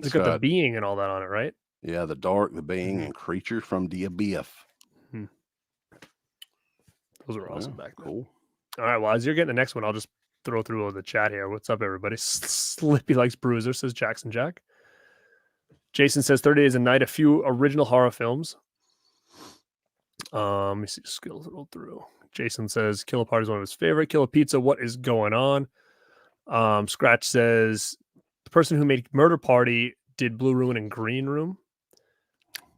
It's got the Being and all that on it, right? Yeah, the Dark, the Being, and Creature from the Abyss. Those were awesome back then. Cool. All right, well, as you're getting the next one, I'll just throw through the chat here. What's up, everybody? Slippy likes Bruiser, says Jackson Jack. Jason says 30 Days a Night, a few original horror films. Let me see skills roll through. Jason says Killer Party is one of his favorite. Killer Pizza, what is going on? Scratch says the person who made Murder Party did Blue Ruin and Green Room.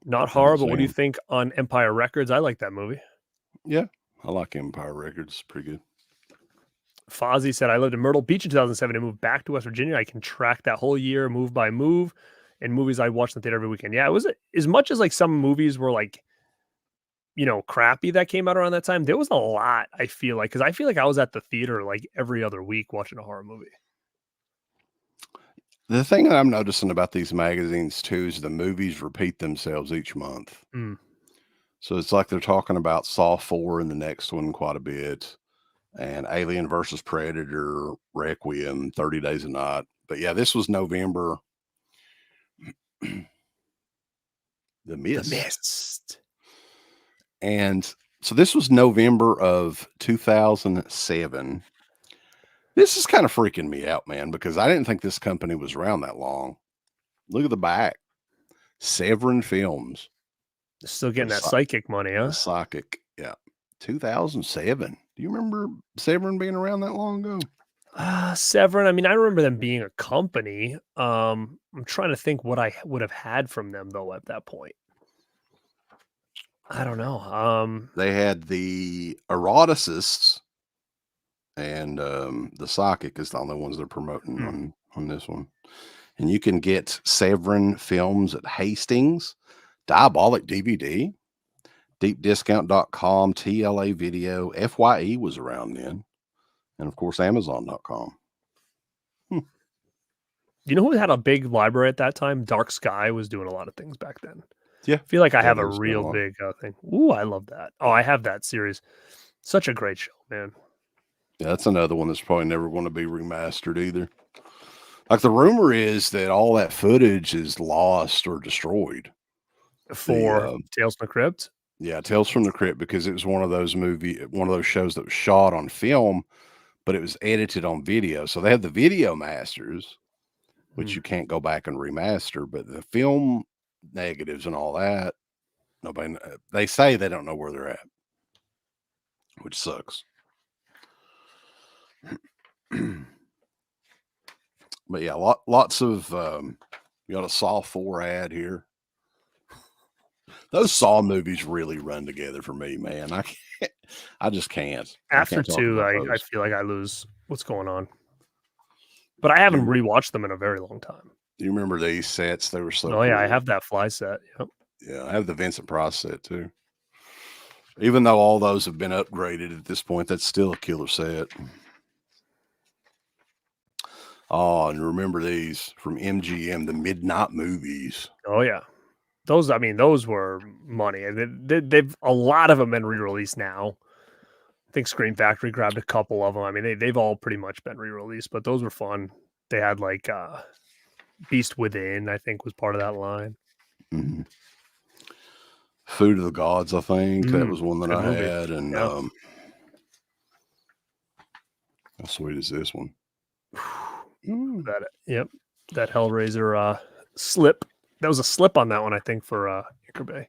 Not horror, but what do you think on Empire Records? I like that movie. Yeah, I like Empire Records. It's pretty good. Fozzie said, I lived in Myrtle Beach in 2007 and moved back to West Virginia. I can track that whole year, move by move, and movies I watched in the theater every weekend. Yeah, it was as much as like some movies were like, crappy that came out around that time. There was a lot, I feel like, because I feel like I was at the theater like every other week watching a horror movie. The thing that I'm noticing about these magazines too is the movies repeat themselves each month. So it's like they're talking about Saw 4 in the next one quite a bit, and Alien versus Predator, Requiem, 30 Days a Night. But yeah, this was November. The Mist. The Mist. And so this was November of 2007. This is kind of freaking me out, man, because I didn't think this company was around that long. Look at the back. Severin Films. Still getting that psychic money, huh? The Psychic, yeah. 2007. Do you remember Severin being around that long ago? Severin, I mean, I remember them being a company. I'm trying to think what I would have had from them, though, at that point. I don't know. They had the Eroticists, and the Psychic is the only ones they're promoting on this one. And you can get Severin Films at Hastings, Diabolic DVD, deepdiscount.com, TLA Video, FYE was around then, and of course Amazon.com. You know who had a big library at that time? Dark Sky was doing a lot of things back then. Yeah. I feel like I have a real big thing. Ooh, I love that. Oh, I have that series. Such a great show, man. Yeah, that's another one that's probably never going to be remastered either. Like the rumor is that all that footage is lost or destroyed. For Tales from the Crypt? Yeah, Tales from the Crypt, because it was one of those shows that was shot on film, but it was edited on video. So they have the video masters, which you can't go back and remaster, but the film negatives and all that, nobody, they say they don't know where they're at, which sucks. But yeah, lots of you got a Saw 4 ad here. Those Saw movies really run together for me, man. I just can't. After 2, I feel like I lose what's going on. But I haven't rewatched them in a very long time. Do you remember these sets? They were so cool. Yeah, I have that Fly set. Yep. Yeah, I have the Vincent Price set too. Even though all those have been upgraded at this point, that's still a killer set. Oh, and remember these from MGM, the Midnight Movies. Oh yeah, those. I mean, those were money. They've a lot of them been re-released now. I think Scream Factory grabbed a couple of them. I mean, they've all pretty much been re-released, but those were fun. They had like Beast Within, I think, was part of that line. Mm-hmm. Food of the Gods, I think that was one that I had, and how sweet is this one? That Hellraiser slip. That was a slip on that one, I think, for Anchor Bay.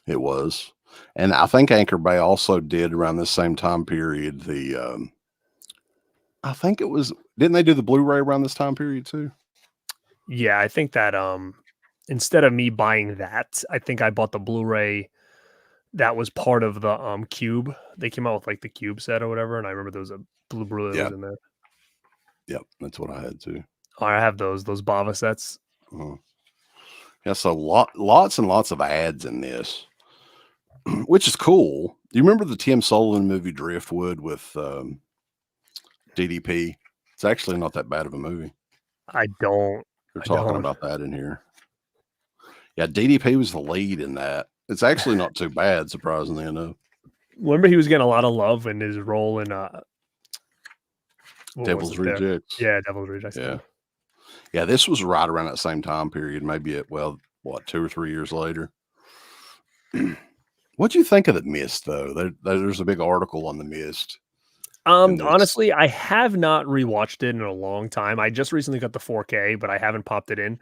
It was, and I think Anchor Bay also did around the same time period. I think it was. Didn't they do the Blu-ray around this time period too? Yeah, I think that instead of me buying that, I think I bought the Blu-ray that was part of the Cube. They came out with like the Cube set or whatever, and I remember there was a Blu-ray that was in there. Yep, that's what I had too. Oh, I have those Bava sets. Yeah, so lots and lots of ads in this, which is cool. Do you remember the Tim Sullivan movie Driftwood with DDP? It's actually not that bad of a movie. I don't. They're talking about that in here. Yeah, DDP was the lead in that. It's actually not too bad, surprisingly enough. Remember, he was getting a lot of love in his role in Devil's Rejects. Yeah, Devil's Rejects. Yeah, this was right around that same time period, maybe 2 or 3 years later. What'd you think of The Mist, though? There's a big article on The Mist. Honestly, I have not rewatched it in a long time. I just recently got the 4K, but I haven't popped it in.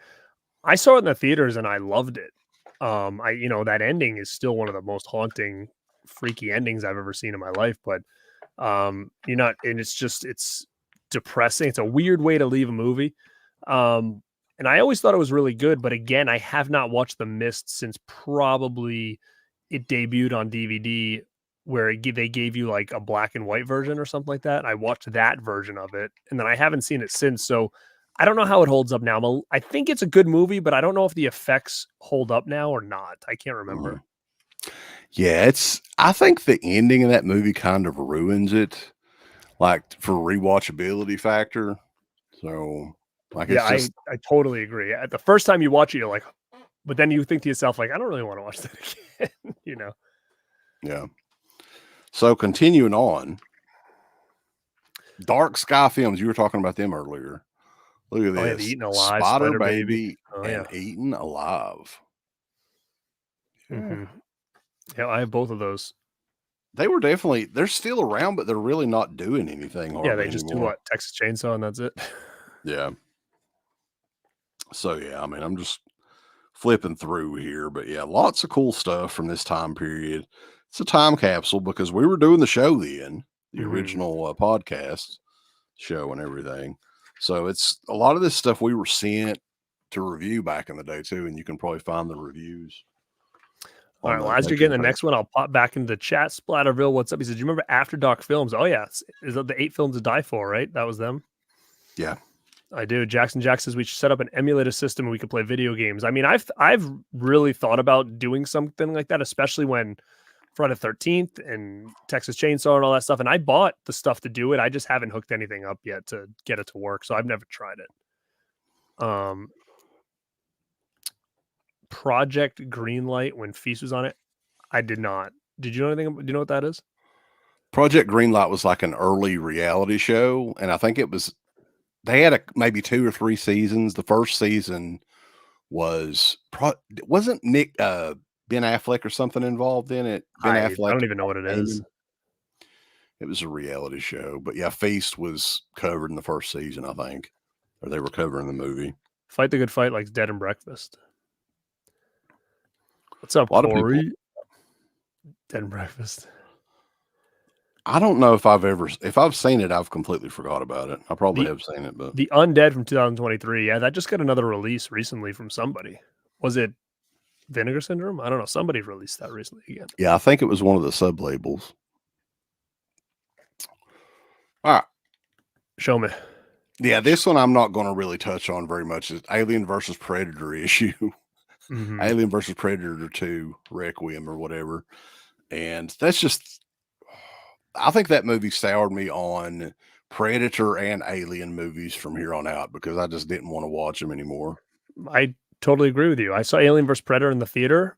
I saw it in the theaters and I loved it. That ending is still one of the most haunting, freaky endings I've ever seen in my life. But and it's depressing. It's a weird way to leave a movie. And I always thought it was really good, but again, I have not watched The Mist since probably it debuted on DVD, where they gave you like a black and white version or something like that. I watched that version of it, and then I haven't seen it since. So I don't know how it holds up now. I think it's a good movie, but I don't know if the effects hold up now or not. I can't remember. Yeah, I think the ending of that movie kind of ruins it, like for rewatchability factor. So like, I totally agree. The first time you watch it, you're like, but then you think to yourself, like, I don't really want to watch that again, Yeah. So continuing on, Dark Sky Films. You were talking about them earlier. Look at Oh, yeah, this. the Eaten Alive, Spider Spider Baby. Baby Oh, and yeah. Eaten Alive. Mm-hmm. Yeah, I have both of those. They were definitely, they're still around, but they're really not doing anything hardly Yeah, they just do anymore. what? Texas Chainsaw, and that's it. Yeah. So, yeah, I mean, I'm just flipping through here, but yeah, lots of cool stuff from this time period. It's a time capsule because we were doing the show then, the original podcast show and everything. So it's a lot of this stuff we were sent to review back in the day too, and you can probably find the reviews. All right. Well, as you're getting the next one, I'll pop back into the chat. Splatterville, what's up? He says, "You remember After Dark Films?" Oh yeah, is that the 8 Films to Die For? Right, that was them. Yeah, I do. Jackson Jack says we should set up an emulator system and we could play video games. I mean, I've really thought about doing something like that, especially when Friday the 13th and Texas Chainsaw and all that stuff. And I bought the stuff to do it. I just haven't hooked anything up yet to get it to work. So I've never tried it. Project Greenlight, when Feast was on it, I did not. Did you know anything? Do you know what that is? Project Greenlight was like an early reality show, and I think it was, they had maybe 2 or 3 seasons. The first season wasn't Nick Ben Affleck or something involved in it? I don't even know what it is. It was a reality show, but yeah, Feast was covered in the first season, I think, or they were covering the movie. Fight the Good Fight likes Dead and Breakfast. What's up, Corey? Dead and Breakfast. I don't know if I've seen it, I've completely forgot about it. I probably have seen it, but The Undead from 2023. Yeah, that just got another release recently from somebody. Was it Vinegar Syndrome? I don't know. Somebody released that recently again. Yeah, I think it was one of the sub labels. All right. Show me. Yeah, this one I'm not going to really touch on very much. Is Alien versus Predator issue. Alien versus Predator 2 Requiem or whatever. And that's just, I think that movie soured me on Predator and Alien movies from here on out because I just didn't want to watch them anymore. I totally agree with you. I saw Alien vs. Predator in the theater.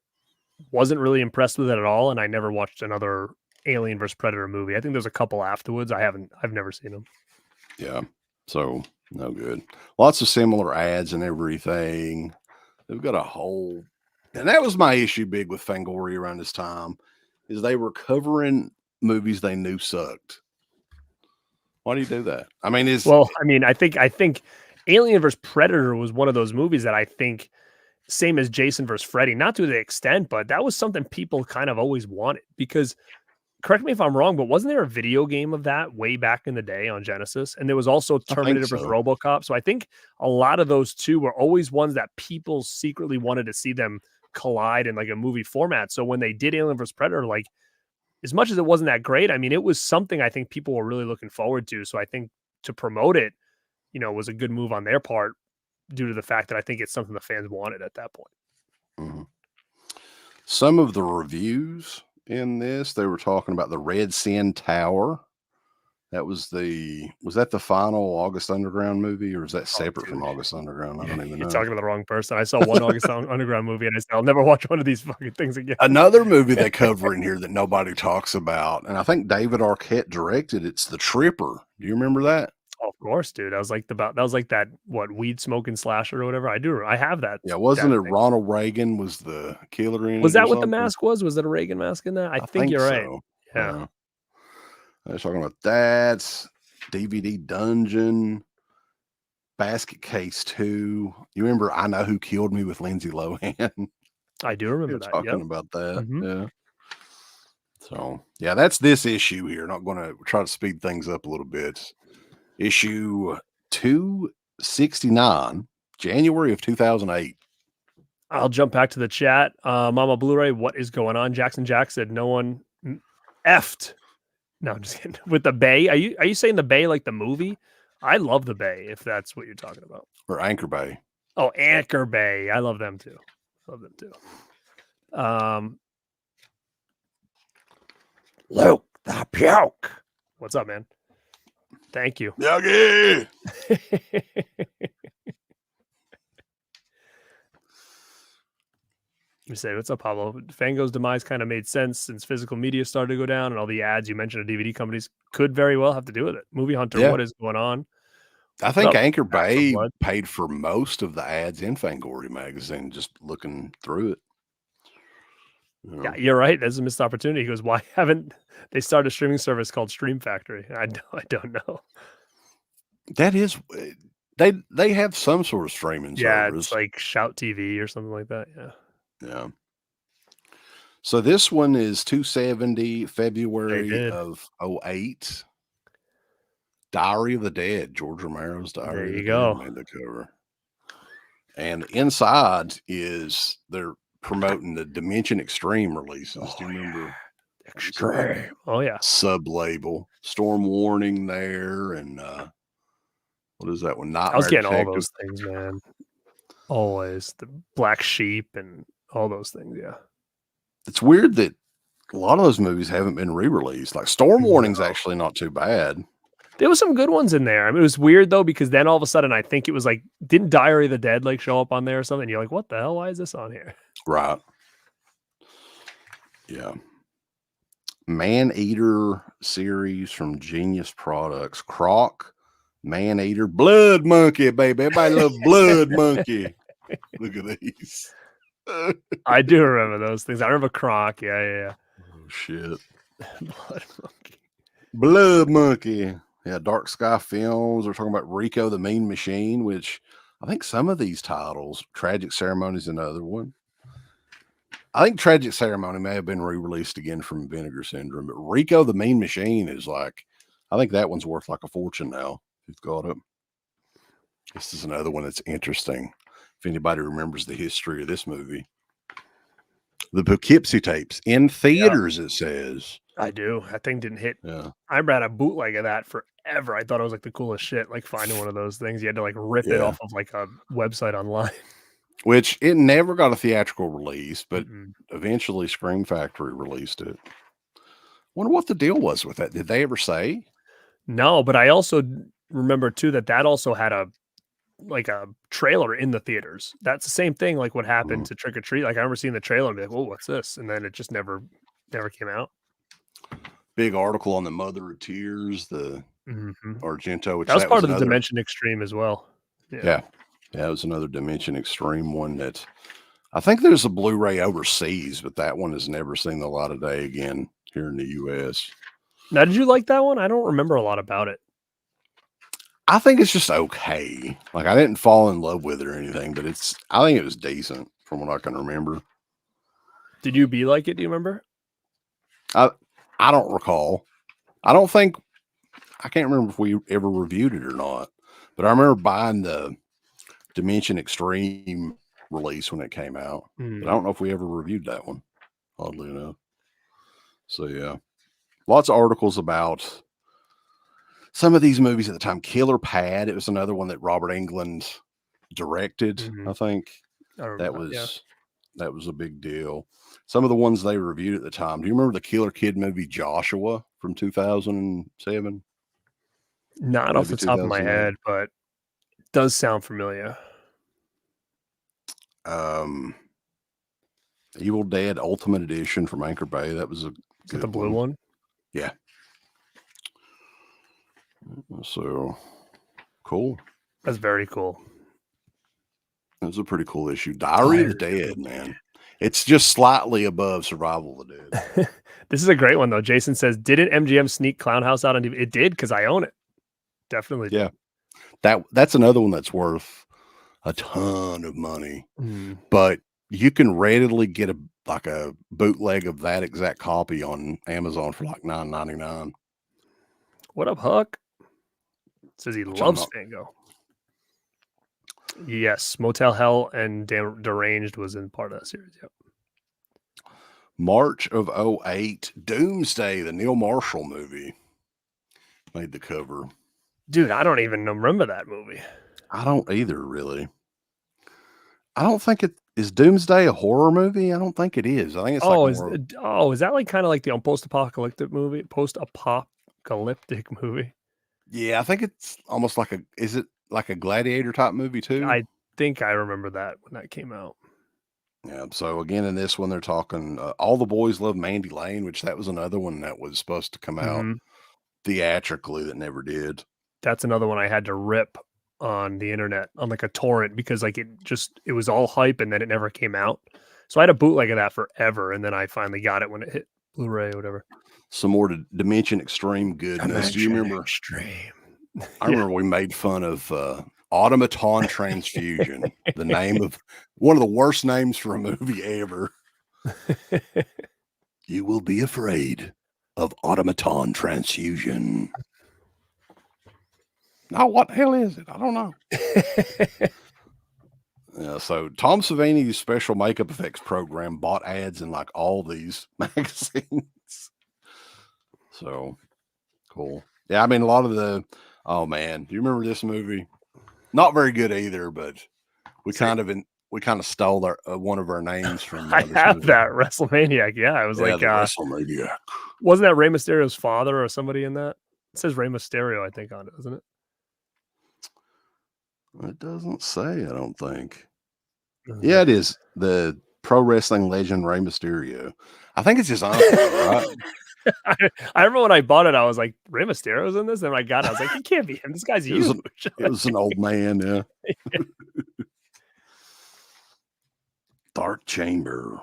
Wasn't really impressed with it at all, and I never watched another Alien vs. Predator movie. I think there's a couple afterwards. I've never seen them. Yeah, so no good. Lots of similar ads and everything. They've got a whole, and that was my issue big with Fangoria around this time, is they were covering movies they knew sucked. Why do you do that? I mean, I think Alien vs. Predator was one of those movies that I think, same as Jason vs. Freddy, not to the extent, but that was something people kind of always wanted because, correct me if I'm wrong, but wasn't there a video game of that way back in the day on Genesis? And there was also Terminator vs. RoboCop. So I think a lot of those two were always ones that people secretly wanted to see them collide in like a movie format. So when they did Alien vs. Predator, like, as much as it wasn't that great, I mean, it was something I think people were really looking forward to. So I think to promote it, was a good move on their part due to the fact that I think it's something the fans wanted at that point. Mm-hmm. Some of the reviews in this, they were talking about the Red Sin Tower. That was that the final August Underground movie, or is that separate from August Underground? I don't even know. You're talking to the wrong person. I saw one August Underground movie and I said, I'll never watch one of these fucking things again. Another movie they cover in here that nobody talks about, and I think David Arquette directed, it's The Tripper. Do you remember that? Oh, of course, dude. That was like that weed smoking slasher or whatever. I have that. Yeah, wasn't it Ronald Reagan was the killer in it? Was that what the mask was? Was it a Reagan mask in that? I think you're right. So. Yeah. I was talking about that. DVD Dungeon, Basket Case 2. You remember I Know Who Killed Me with Lindsay Lohan? I do remember that. Talking about that. Yeah. So, yeah, that's this issue here. Not going to try to speed things up a little bit. Issue 269, January of 2008. I'll jump back to the chat. Mama Blu-ray, what is going on? Jackson Jack said no one effed. No, I'm just kidding. With the Bay, are you saying the Bay like the movie? I love the Bay, if that's what you're talking about. Or Anchor Bay. Oh, Anchor Bay. I love them too. Luke the Puke. What's up, man? Thank you. Yogi. You say, what's up, Pablo? Fango's demise kind of made sense since physical media started to go down, and all the ads you mentioned of DVD companies could very well have to do with it. Movie Hunter, Yeah. what is going on? I think Up, Anchor Back for Bay Blood. paid for most of the ads in Fangoria Magazine, just looking through it. You know? Yeah, you're right. There's a missed opportunity. He goes, why haven't they started a streaming service called Stream Factory? I don't know. That is, they have some sort of streaming Yeah, service. it's like Shout TV or something like that. Yeah. Yeah. So this one is 270 They February did. of 08. Diary of the Dead, George Romero's There Diary of you the go. Dead made the cover. And inside is they're promoting the Dimension Extreme releases. Do you remember? Extreme. Oh yeah. Sub-label, Storm Warning there, and what is that one? Nightmare I was getting all Detective. those things, man. Always the Black Sheep and all those things. Yeah. It's weird that a lot of those movies haven't been re-released. Like Storm Warning's actually not too bad. There was some good ones in there. I mean, it was weird though, because then all of a sudden I think it was like, didn't Diary of the Dead like show up on there or something? You're like, what the hell? Why is this on here? Right. Yeah. Man-Eater series from Genius Products. Croc, Man-Eater, Blood Monkey, baby. Everybody loves Blood Monkey. Look at these. I do remember those things. I remember Croc. Yeah. Oh, shit. Blood Monkey. Blood Monkey. Yeah, Dark Sky Films. We're talking about Rico the Mean Machine, which I think some of these titles, Tragic Ceremony is another one. I think Tragic Ceremony may have been re-released again from Vinegar Syndrome, but Rico the Mean Machine is like, I think that one's worth like a fortune now. If you've got it. This is another one that's interesting. If anybody remembers the history of this movie. The Poughkeepsie tapes in theaters, it says. I do. That thing didn't hit. Yeah. I ran a bootleg of that forever. I thought it was like the coolest shit. Like finding one of those things. You had to like rip it off of like a website online. Which it never got a theatrical release, but eventually Scream Factory released it. Wonder what the deal was with that. Did they ever say? No, but I also remember too that also had a trailer in the theaters. That's the same thing like what happened to Trick or Treat. Like I remember seeing the trailer and be like, "Oh, what's this?" And then it just never came out. Big article on the Mother of Tears, the Argento. Which That was part of the another Dimension Extreme as well. Yeah, it was another Dimension Extreme one that I think there's a Blu-ray overseas, but that one has never seen the light of day again here in the U.S. Now, did you like that one? I don't remember a lot about it. I think it's just okay. Like I didn't fall in love with it or anything, but I think it was decent from what I can remember. Did you be like it? Do you remember? I don't recall. I can't remember if we ever reviewed it or not, but I remember buying the Dimension Extreme release when it came out, but I don't know if we ever reviewed that one, oddly enough. So yeah, lots of articles about some of these movies at the time. Killer Pad, it was another one that Robert Englund directed. I think that was a big deal. Some of the ones they reviewed at the time. Do you remember the Killer Kid movie Joshua from 2007? Not off the top of my head, but it does sound familiar. Evil Dead Ultimate Edition from Anchor Bay. That was the blue one. Yeah. So cool. That's very cool. It was a pretty cool issue. Diary of the Dead, man. It's just slightly above Survival of the Dead. This is a great one though. Jason says, "Didn't MGM sneak Clown House out on DVD?" It did because I own it. Definitely. Yeah. That's another one that's worth a ton of money, but you can readily get a bootleg of that exact copy on Amazon for like $9.99. What up, Huck? Says he loves Fango. Yes, Motel Hell and Deranged was in part of that series. Yep. March of 08, Doomsday, the Neil Marshall movie, made the cover. Dude, I don't even remember that movie. I don't either, really. I don't think is Doomsday a horror movie? I don't think it is. I think it's is that like kind of like the post-apocalyptic movie? Post-apocalyptic movie? Yeah, I think it's almost like is it like a gladiator type movie too? I think I remember that when that came out. Yeah. So again, in this one, they're talking All the Boys Love Mandy Lane, which that was another one that was supposed to come out theatrically that never did. That's another one I had to rip on the internet on like a torrent because like it was all hype and then it never came out. So I had a bootleg of that forever, and then I finally got it when it hit Blu-ray or whatever. Some more Dimension Extreme goodness. Do you remember? Extreme. I remember we made fun of Automaton Transfusion, the name of one of the worst names for a movie ever. You will be afraid of Automaton Transfusion. Now, what the hell is it? I don't know. Yeah, so Tom Savini's special makeup effects program bought ads in like all these magazines. So cool. Yeah, I mean, a lot of oh man, do you remember this movie? Not very good either, but we kind of stole one of our names from. I have that WrestleManiac. Yeah, I was like, WrestleManiac. Wasn't that Rey Mysterio's father or somebody in that? It says Rey Mysterio, I think, on it, doesn't it? It doesn't say, I don't think. Yeah, it is. The pro wrestling legend Rey Mysterio. I think it's his uncle, right? I remember when I bought it, I was like, Rey Mysterio's in this? And when I got it, I was like, he can't be him. This guy's huge. It was an old man, yeah. Dark Chamber.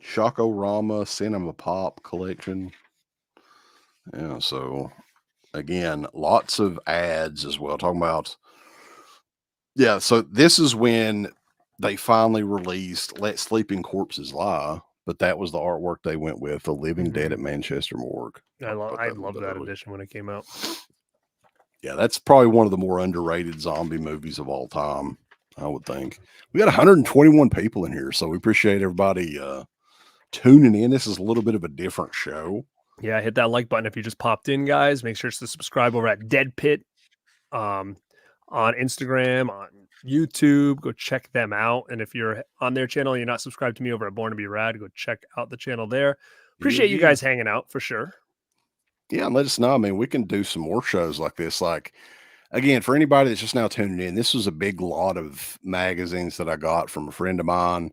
Shockorama Cinema Pop Collection. Yeah, so again, lots of ads as well. Talking about, yeah, so this is when they finally released Let Sleeping Corpses Lie, but that was the artwork they went with, The Living Dead at Manchester Morgue. I love that edition when it came out. Yeah, that's probably one of the more underrated zombie movies of all time, I would think. We got 121 people in here, so we appreciate everybody tuning in. This is a little bit of a different show. Yeah, hit that like button if you just popped in, guys. Make sure to subscribe over at DEADPIT on Instagram, on YouTube. Go check them out. And if you're on their channel and you're not subscribed to me over at Born to Be Rad, go check out the channel there. Appreciate you guys hanging out for sure. Yeah, and let us know. I mean, we can do some more shows like this. Like, again, for anybody that's just now tuning in, this was a big lot of magazines that I got from a friend of mine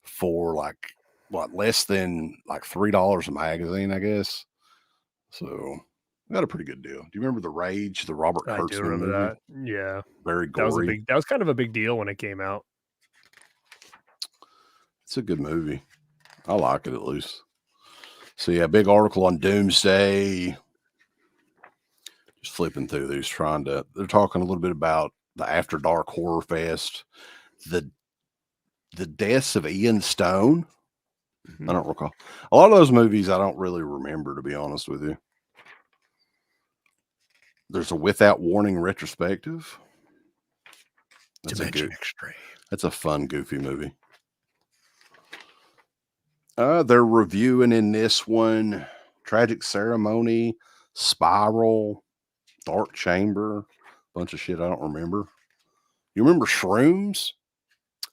for like, what, less than like $3 a magazine, I guess. So we got a pretty good deal. Do you remember The Rage, the Robert Kurtzman I do remember movie? that. Yeah. Very gory. That was kind of a big deal when it came out. It's a good movie. I like it at least. So yeah, big article on Doomsday. Just flipping through these, they're talking a little bit about the After Dark Horror Fest, the deaths of Ian Stone. I don't recall. A lot of those movies I don't really remember, to be honest with you. There's a Without Warning retrospective. Dimension Extreme. That's a fun, goofy movie. They're reviewing in this one Tragic Ceremony, Spiral, Dark Chamber, bunch of shit I don't remember. You remember Shrooms?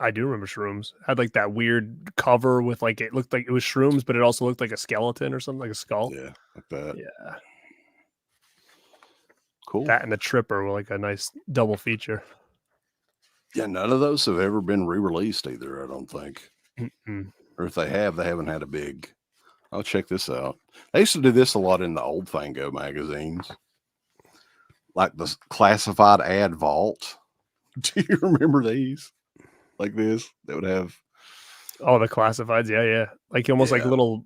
I do remember Shrooms. Had like that weird cover with like, it looked like it was Shrooms, but it also looked like a skeleton or something, like a skull. Yeah, like that. Yeah. Cool. That and the Tripper were like a nice double feature. Yeah, none of those have ever been re-released either, I don't think. Or if they have, they haven't had a big... I'll check this out. They used to do this a lot in the old Fango magazines. Like the classified ad vault. Do you remember these? Like this? They would have... Oh, the classifieds. Yeah. Like almost like little...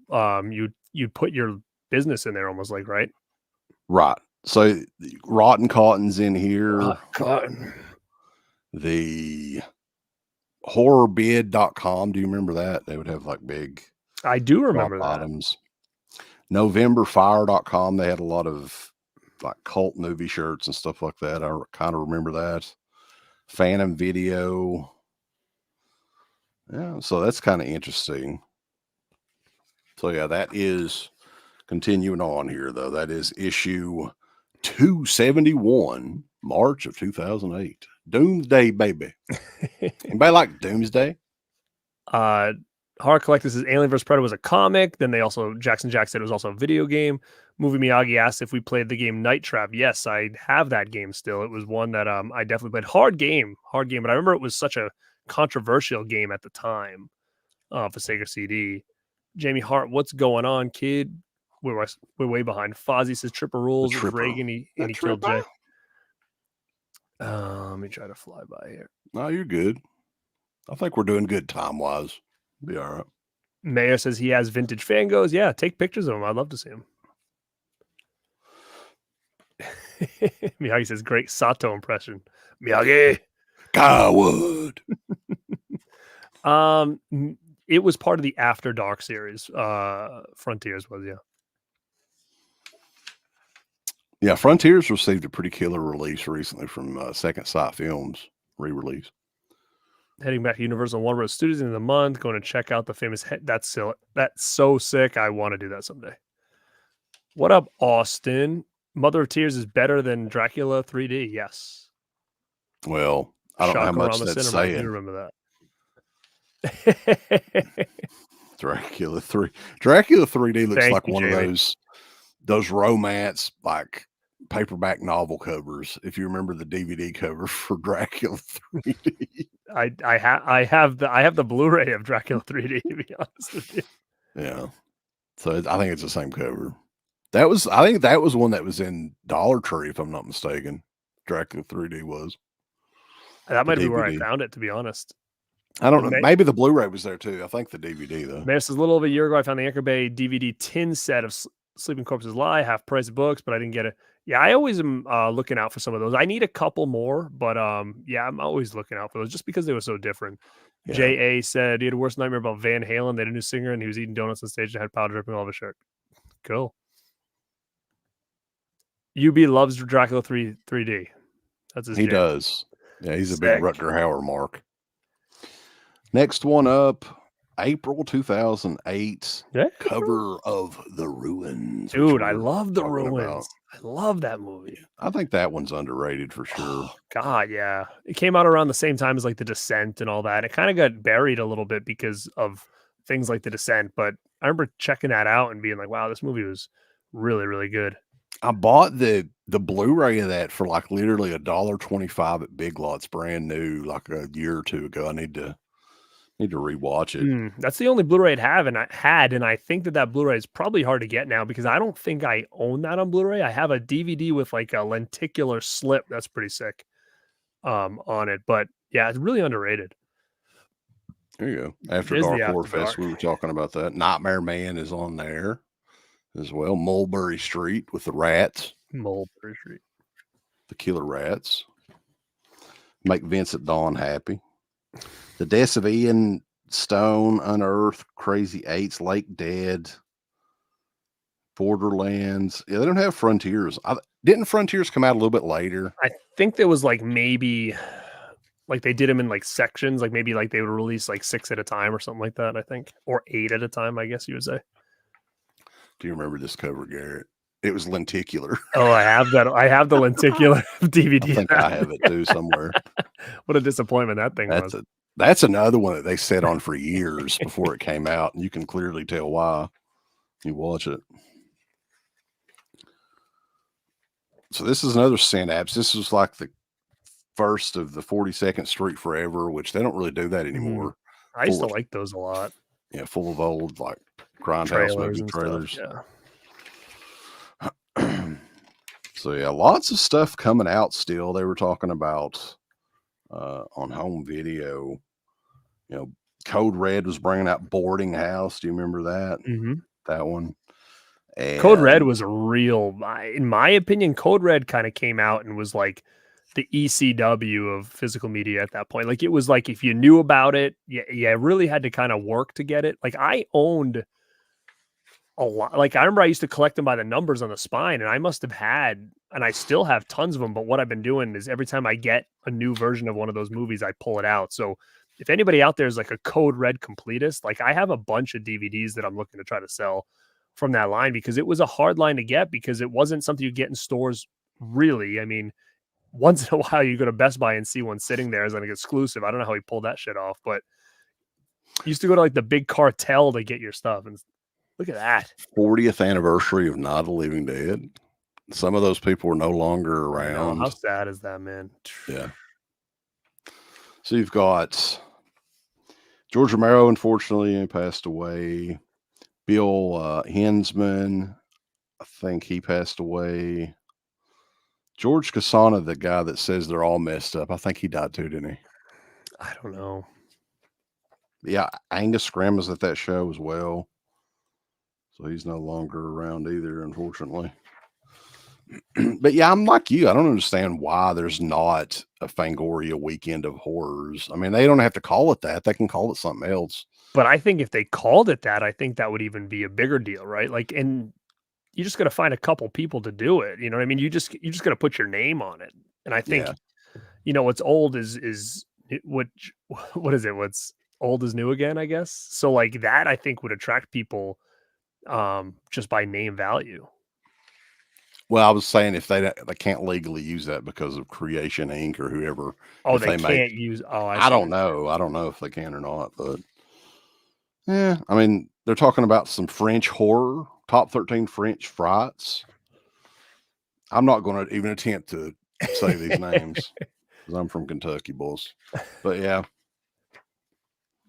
you'd put your business in there almost like, right? Right. So Rotten Cotton's in here. Rotten Cotton. The horrorbid.com. Do you remember that? They would have like big... I do remember that. Bottoms. Novemberfire.com. They had a lot of like cult movie shirts and stuff like that. I kind of remember that. Phantom Video. Yeah, so that's kind of interesting. So yeah, that is continuing on here though. That is issue 271, March of 2008. Doomsday, baby. Anybody like Doomsday? Horror Collector says Alien vs. Predator was a comic. Then Jackson Jack said it was also a video game. Movie Miyagi asked if we played the game Night Trap. Yes, I have that game still. It was one that I definitely played. Hard game. But I remember it was such a controversial game at the time. for Sega CD. Jamie Hart, what's going on, kid? We're way behind. Fozzie says Tripper rules. It was Reagan, and he killed Jay. Let me try to fly by here. No, you're good. I think we're doing good time-wise. Be all right. Mayor says he has vintage Fangos. Yeah, take pictures of them. I'd love to see them. Miyagi says, great Sato impression. Miyagi. Garwood. It was part of the After Dark series. Frontiers was, yeah. Yeah, Frontiers received a pretty killer release recently from Second Sight Films re-release. Heading back to Universal One Road Studios in the month, going to check out the famous. That's so sick. I want to do that someday. What up, Austin? Mother of Tears is better than Dracula 3D. Yes. Well, I don't know how much that's saying. I do remember that. Dracula 3D looks like one Jamie. of those romance like paperback novel covers. If you remember the DVD cover for Dracula 3D. I have the Blu-ray of Dracula 3D, to be honest with you. Yeah. So I think it's the same cover. I think that was one that was in Dollar Tree, if I'm not mistaken. Dracula 3D was. That might be where I found it, to be honest. I don't know. Maybe the Blu-ray was there too. I think the DVD though. Man, this is a little over a year ago. I found the Anchor Bay DVD tin set of Sleeping Corpses Lie, half price books, but I didn't get it. Yeah, I always am looking out for some of those. I need a couple more, but yeah, I'm always looking out for those just because they were so different. Yeah. J.A. said he had a worst nightmare about Van Halen. They had a new singer and he was eating donuts on stage and had powder dripping all over his shirt. Cool. UB loves Dracula 3D. That's his He jam. does. Yeah, he's a big Rutger Hauer mark. Next one up, April 2008, cover of The Ruins. Dude, I love The Ruins. I love that movie. I think that one's underrated for sure. Oh, God, yeah. It came out around the same time as like The Descent and all that. It kind of got buried a little bit because of things like The Descent, but I remember checking that out and being like, wow, this movie was really, really good. I bought the Blu-ray of that for like literally $1.25 at Big Lots, brand new, like a year or two ago. I need to rewatch it. That's the only Blu-ray and I think that Blu-ray is probably hard to get now because I don't think I own that on Blu-ray. I have a DVD with like a lenticular slip that's pretty sick on it, but yeah, it's really underrated. There you go. After Dark Horror Fest, we were talking about that. Nightmare Man is on there as well. Mulberry Street with the rats. Mulberry Street. The killer rats. Make Vincent Dawn happy. The Deaths of Ian, Stone, Unearthed, Crazy Eights, Lake Dead, Borderlands. Yeah, they don't have Frontiers. Didn't Frontiers come out a little bit later? I think there was like maybe like they did them in like sections, like maybe like they would release like 6 at a time or something like that, I think. Or 8 at a time, I guess you would say. Do you remember this cover, Garrett? It was lenticular. Oh, I have that. I have the lenticular DVD. I think I have it too somewhere. What a disappointment that thing was. That's another one that they sat on for years before it came out, and you can clearly tell why. You watch it. So this is another Synapse. This was like the first of the 42nd Street Forever, which they don't really do that anymore. I used to like those a lot. Yeah, full of old like grindhouse movie trailers. Stuff, yeah. So yeah, lots of stuff coming out still. They were talking about on home video. You know, Code Red was bringing out Boarding House. Do you remember that? Mm-hmm. That one. And Code Red was a real, in my opinion, Code Red kind of came out and was like the ECW of physical media at that point. Like it was like if you knew about it, you really had to kind of work to get it. Like I owned a lot. Like I remember I used to collect them by the numbers on the spine, and I must have had, and I still have tons of them. But what I've been doing is every time I get a new version of one of those movies, I pull it out. So if anybody out there is like a Code Red completist, like I have a bunch of DVDs that I'm looking to try to sell from that line because it was a hard line to get because it wasn't something you get in stores really. I mean, once in a while you go to Best Buy and see one sitting there as an exclusive. I don't know how he pulled that shit off, but you used to go to like the big cartel to get your stuff. And look at that. 40th anniversary of Night of the Living Dead. Some of those people are no longer around. How sad is that, man? Yeah. So you've got George Romero, unfortunately, passed away. Bill Hensman, I think he passed away. George Casana, the guy that says they're all messed up, I think he died too, didn't he? I don't know. Yeah, Angus Scrimm was at that show as well. So he's no longer around either, unfortunately. But yeah, I'm like you. I don't understand why there's not a Fangoria weekend of horrors. I mean, they don't have to call it that. They can call it something else. But I think if they called it that, I think that would even be a bigger deal, right? Like, and you just got to find a couple people to do it. You know what I mean? You just got to put your name on it. And I think, what's old is what is it? What's old is new again, I guess. So like that, I think would attract people just by name value. Well, I was saying if they can't legally use that because of Creation Inc. or whoever. Oh, they can't use. Oh, I don't know. I don't know if they can or not, but yeah, I mean, they're talking about some French horror, top 13 French frights. I'm not going to even attempt to say these names because I'm from Kentucky, boys. But yeah,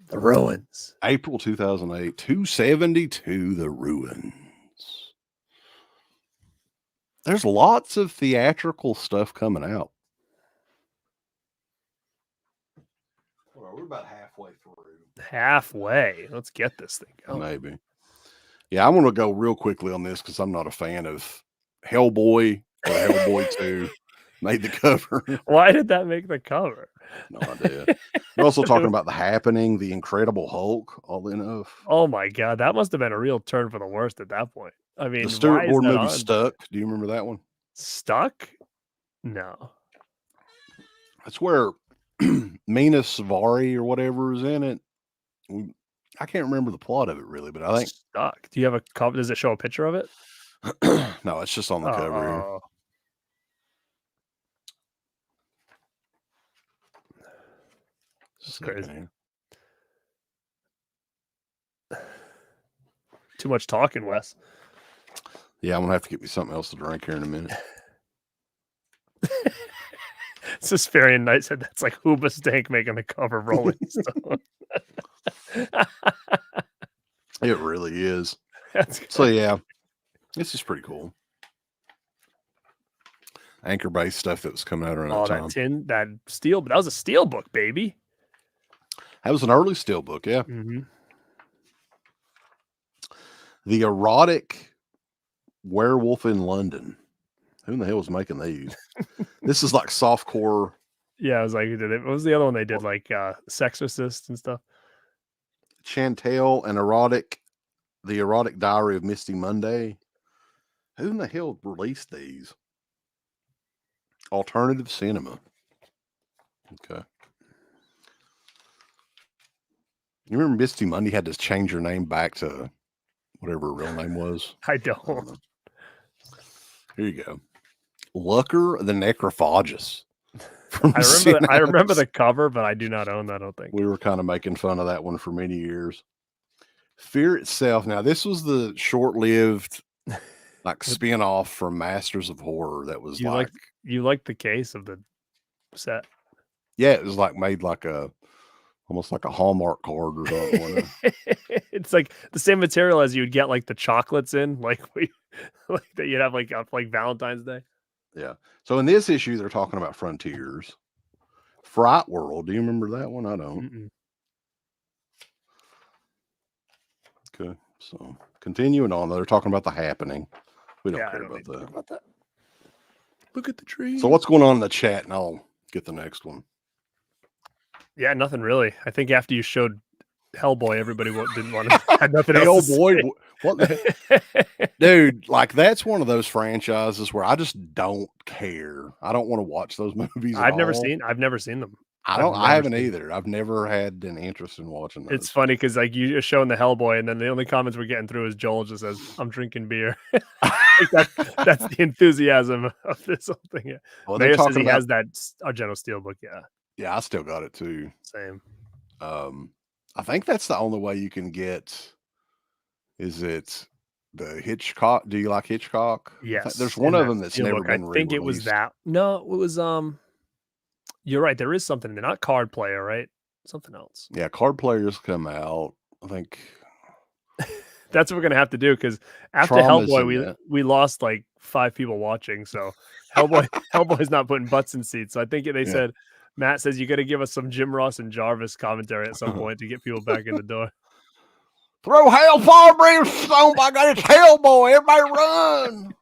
The Ruins. April 2008, 272, The Ruins. There's lots of theatrical stuff coming out. We're about halfway through. Halfway. Let's get this thing going. Maybe. Yeah, I'm going to go real quickly on this because I'm not a fan of Hellboy or Hellboy 2 made the cover. Why did that make the cover? No idea. We're also talking about The Happening, The Incredible Hulk, all enough. Oh my God. That must have been a real turn for the worst at that point. I mean, the Stuart Gordon movie on? Stuck. Do you remember that one? Stuck? No. That's where Mina Savari or whatever is in it. I can't remember the plot of it really, but I think Stuck. Do you have a cover? Does it show a picture of it? No, it's just on the cover here. It's crazy. Too much talking, Wes. Yeah, I'm gonna have to get me something else to drink here in a minute. Susperian Knight said that's like Hooba Stank making the cover of Rolling Stone. It really is. So yeah, this is pretty cool. Anchor based stuff that was coming out around that time. That steel, but that was a steel book, baby. That was an early steel book, yeah. Mm-hmm. The Erotic Werewolf in London. Who in the hell was making these? This is like softcore. Yeah, I was like, what was the other one they did? Like Sexorcist and stuff. Chantel and The Erotic Diary of Misty Monday. Who in the hell released these? Alternative Cinema. Okay. You remember Misty Monday had to change her name back to whatever her real name was? I don't. Here you go. Lucker the Necrophagous. I remember the cover, but I do not own that, I don't think. We were kind of making fun of that one for many years. Fear Itself. Now, this was the short-lived like spin-off from Masters of Horror that was you like the case of the set. Yeah, it was like made like almost like a Hallmark card or something. It's like the same material as you would get like the chocolates in, like that you'd have like Valentine's Day. Yeah. So in this issue, they're talking about Frontiers. Fright World. Do you remember that one? I don't. Mm-mm. Okay. So continuing on, they're talking about The Happening. We don't care about that. Look at the tree. So what's going on in the chat? And I'll get the next one. Yeah, nothing really. I think after you showed Hellboy, everybody didn't want to. Had nothing else. Hellboy, what the dude? Like that's one of those franchises where I just don't care. I don't want to watch those movies. I've never seen them. I haven't either. I've never had an interest in watching those. It's funny because like you just showing the Hellboy, and then the only comments we're getting through is Joel just says, "I'm drinking beer." That's the enthusiasm of this whole thing. Yeah. Well, Mayor says he has that Argento Steelbook. Yeah. Yeah, I still got it too. Same. I think that's the only way you can get. Is it the Hitchcock? Do you like Hitchcock? Yes. There's one of them that's never been I think it was that. No, it was You're right. There is something. They're not Card Player, right? something else. Yeah, Card Players come out. I think That's what we're gonna have to do because after Trauma's in Hellboy, that. we lost like 5 people watching. So Hellboy's not putting butts in seats. So I think they said Matt says you got to give us some Jim Ross and Jarvis commentary at some point to get people back in the door. Throw hellfire brimstone! By God, it's Hellboy! Everybody run!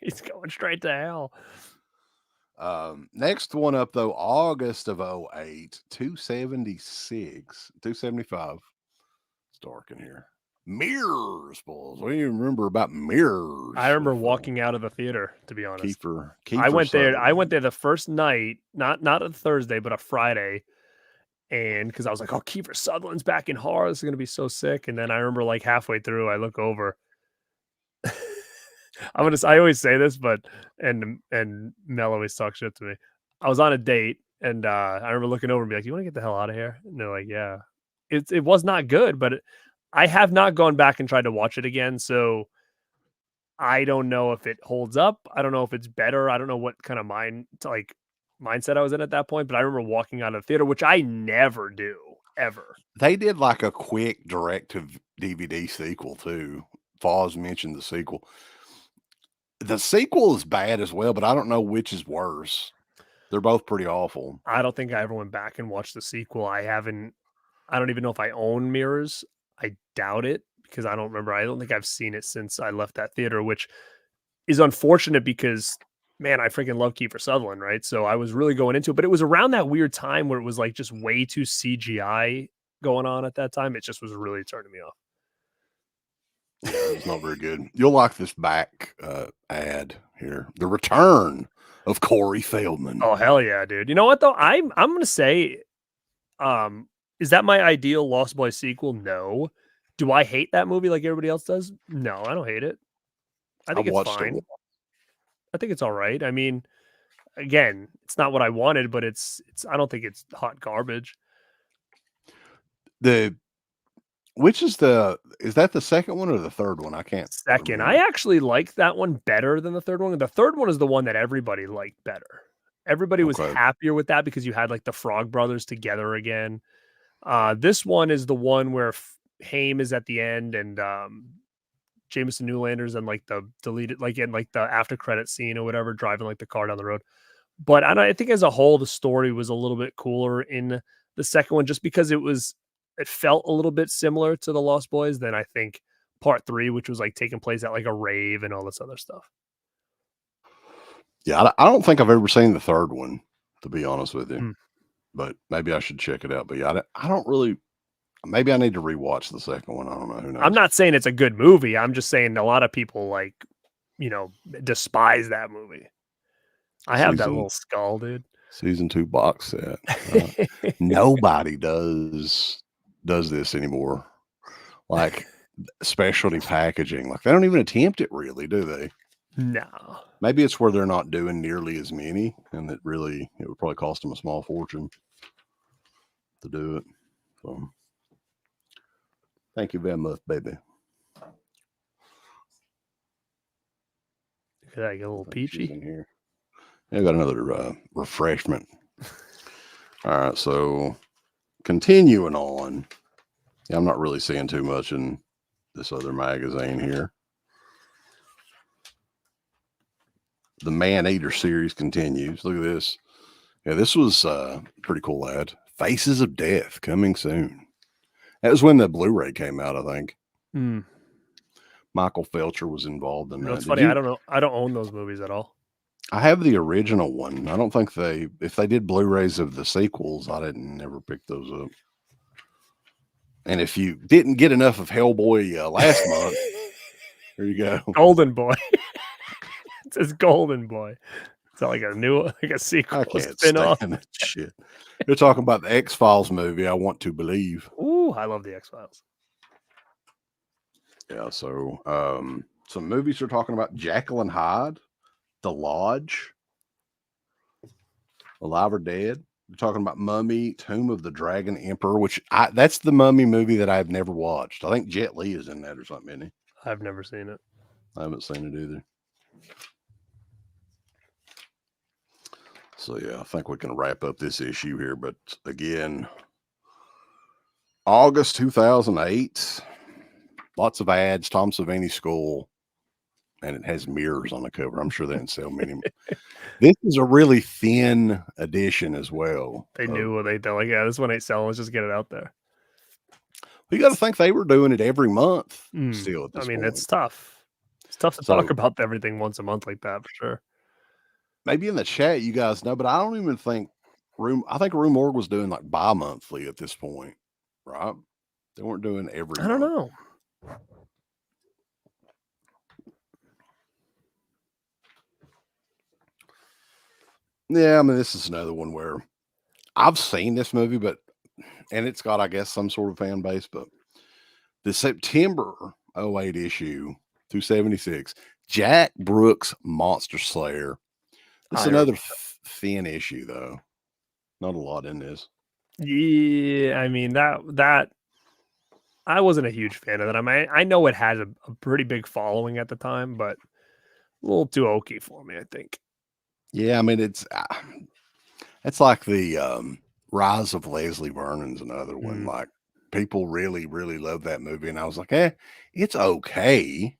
He's going straight to hell. Next one up though, August of 08, 276, 275. It's dark in here. Mirrors, boys. What do you remember about Mirrors? I remember walking out of the theater, to be honest. Kiefer I went Sutherland. there the first night, not a Thursday, but a Friday. And because I was like, oh, Kiefer Sutherland's back in horror. This is going to be so sick. And then I remember like halfway through, I look over. I always say this, but and Mel always talks shit to me. I was on a date and I remember looking over and be like, you want to get the hell out of here? And they're like, yeah. It was not good, but I have not gone back and tried to watch it again. So I don't know if it holds up. I don't know if it's better. I don't know what kind of mindset I was in at that point, but I remember walking out of the theater, which I never do, ever. They did like a quick direct to DVD sequel too. Foz mentioned the sequel. The sequel is bad as well, but I don't know which is worse. They're both pretty awful. I don't think I ever went back and watched the sequel. I don't even know if I own Mirrors. I doubt it because I don't remember. I don't think I've seen it since I left that theater, which is unfortunate because, man, I freaking love Kiefer Sutherland, right? So I was really going into it, but it was around that weird time where it was like just way too CGI going on at that time. It just was really turning me off. Yeah, it's not very good. You'll like this back ad here. The return of Corey Feldman. Oh, hell yeah, dude. You know what, though? I'm going to say, is that my ideal Lost Boys sequel? No. Do I hate that movie like everybody else does? No, I don't hate it. I think it's fine. I think it's all right. I mean, again, it's not what I wanted, but it's I don't think it's hot garbage. Is that the second one or the third one? I can't. Second. remember. I actually like that one better than the third one. The third one is the one that everybody liked better. Everybody was happier with that because you had like the Frog Brothers together again. This one is the one where Haim is at the end and Jameson Newlander's and like the deleted, like in like the after credit scene or whatever, driving like the car down the road. But I think as a whole, the story was a little bit cooler in the second one, just because it felt a little bit similar to the Lost Boys than I think part 3, which was like taking place at like a rave and all this other stuff. Yeah, I don't think I've ever seen the third one, to be honest with you. But maybe I should check it out. But yeah, I don't really. Maybe I need to rewatch the second one. I don't know. Who knows? I'm not saying it's a good movie. I'm just saying a lot of people despise that movie. I have that little skull, dude. Season 2 box set. Nobody does this anymore. Like specialty packaging. Like they don't even attempt it really, do they? No. Maybe it's where they're not doing nearly as many, and it would probably cost them a small fortune to do it. So, thank you very much, baby. Look at that, get a little peachy in here. I got another refreshment. All right, so continuing on. Yeah, I'm not really seeing too much in this other magazine here. The Man-Eater series continues. Look at this. Yeah, this was a pretty cool ad. Faces of Death coming soon. That was when the Blu-ray came out, I think. Michael Felcher was involved in that. It's funny. I don't know. I don't own those movies at all. I have the original one. I don't think if they did Blu-rays of the sequels, I didn't never pick those up. And if you didn't get enough of Hellboy last month, there you go. Golden Boy. It says Golden Boy. It's not like a sequel. I can't stand that shit. They're talking about the X-Files movie, I Want to Believe. Ooh, I love the X-Files. Yeah, so some movies are talking about Jekyll and Hyde, The Lodge, Alive or Dead. We're talking about Mummy, Tomb of the Dragon Emperor, that's the Mummy movie that I've never watched. I think Jet Li is in that or something, isn't he? I've never seen it. I haven't seen it either. So yeah, I think we can wrap up this issue here. But again, August 2008, lots of ads, Tom Savini School, and it has mirrors on the cover. I'm sure they didn't sell many. This is a really thin edition as well. They knew what they're like, yeah, this one ain't selling. Let's just get it out there. You got to think they were doing it every month still at this point. It's tough. It's tough to talk about everything once a month like that for sure. Maybe in the chat you guys know, but I don't even think I think Rue Morgue was doing like bi-monthly at this point, right? They weren't doing every month. I don't know. Yeah, I mean, this is another one where I've seen this movie, and it's got, I guess, some sort of fan base, but the September 08 issue, 276, Jack Brooks Monster Slayer. It's another thin issue, though. Not a lot in this. Yeah, I mean, that I wasn't a huge fan of that. I mean, I know it had a pretty big following at the time, but a little too oaky for me, I think. Yeah, I mean, it's like the Rise of Leslie Vernon's another one. Like, people really, really love that movie, and I was like, it's okay.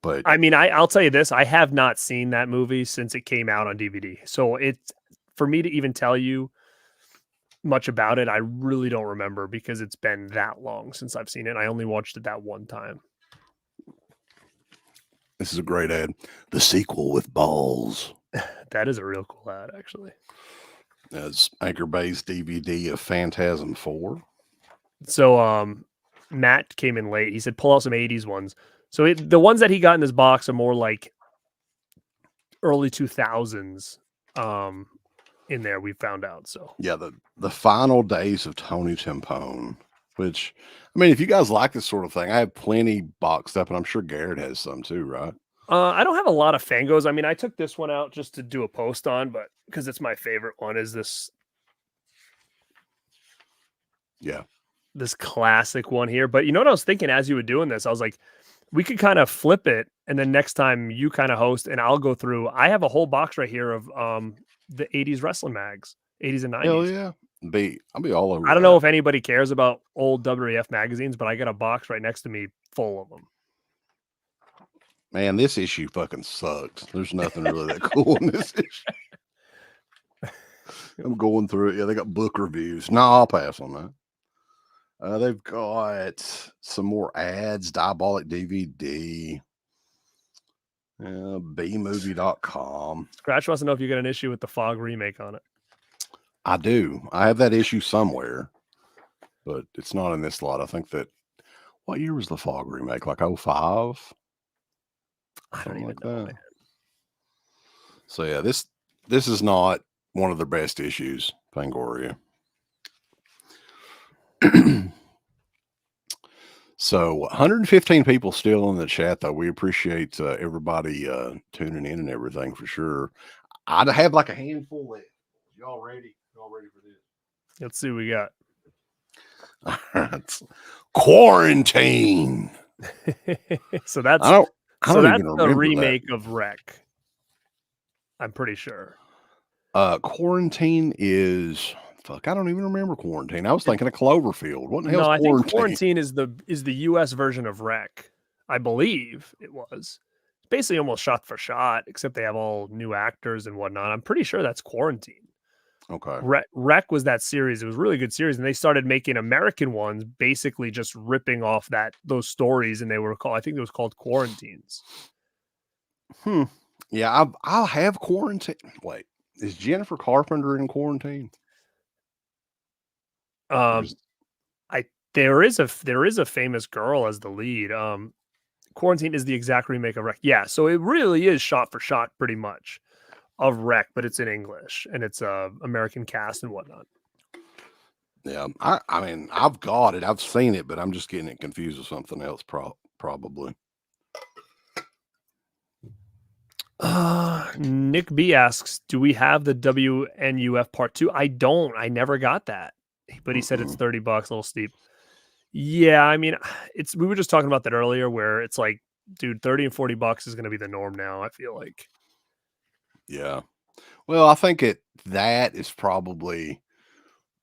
But I mean, I'll tell you this: I have not seen that movie since it came out on DVD. So it's for me to even tell you much about it, I really don't remember because it's been that long since I've seen it. I only watched it that one time. This is a great ad. The sequel with balls. That is a real cool ad, actually. That's Anchor Bay's DVD of Phantasm 4. So Matt came in late. He said, pull out some 80s ones. So the ones that he got in his box are more like early 2000s in there, we found out. So yeah, the final days of Tony Timpone, which, I mean, if you guys like this sort of thing, I have plenty boxed up, and I'm sure Garrett has some too, right? I don't have a lot of Fangos. I mean, I took this one out just to do a post on, but because it's my favorite one, is this. Yeah. This classic one here. But you know what I was thinking as you were doing this? I was like, we could kind of flip it, and then next time you kind of host, and I'll go through. I have a whole box right here of the 80s wrestling mags, 80s and 90s. Hell yeah. I'll be all over. I don't know if anybody cares about old WF magazines, but I got a box right next to me full of them. Man, this issue fucking sucks. There's nothing really that cool in this issue. I'm going through it. Yeah, they got book reviews. No, I'll pass on that. They've got some more ads, Diabolic DVD, bmovie.com. Scratch wants to know if you got an issue with the Fog remake on it. I do. I have that issue somewhere, but it's not in this lot. I think that, what year was the Fog remake? Like 05? I don't even know. Man. So yeah, this is not one of the best issues, Fangoria. So 115 people still in the chat, though. We appreciate everybody tuning in and everything for sure. I'd have like a handful left. Y'all ready? Y'all ready for this? Let's see what we got. It's Quarantine. So that's I don't that's even the remake of Wreck. I'm pretty sure. Quarantine is fuck. I don't even remember Quarantine. I was thinking of Cloverfield. What the hell? No, I think Quarantine is the US version of Wreck. I believe it was. It's basically almost shot for shot, except they have all new actors and whatnot. I'm pretty sure that's Quarantine. Okay. Wreck was that series. It was a really good series, and they started making American ones, basically just ripping off those stories, and they were called. I think it was called Quarantines. Yeah, I'll have Quarantine. Wait, is Jennifer Carpenter in Quarantine? There is a famous girl as the lead. Quarantine is the exact remake of Wreck. Yeah, so it really is shot for shot, pretty much, of Wreck, but it's in English and it's American cast and whatnot. Yeah, I mean, I've got it. I've seen it, but I'm just getting it confused with something else, probably. Nick B asks, do we have the WNUF part 2? I don't. I never got that. But he said it's $30, a little steep. Yeah, I mean, we were just talking about that earlier, where it's like, dude, $30 and $40 is going to be the norm now, I feel like. Yeah. Well, I think that is probably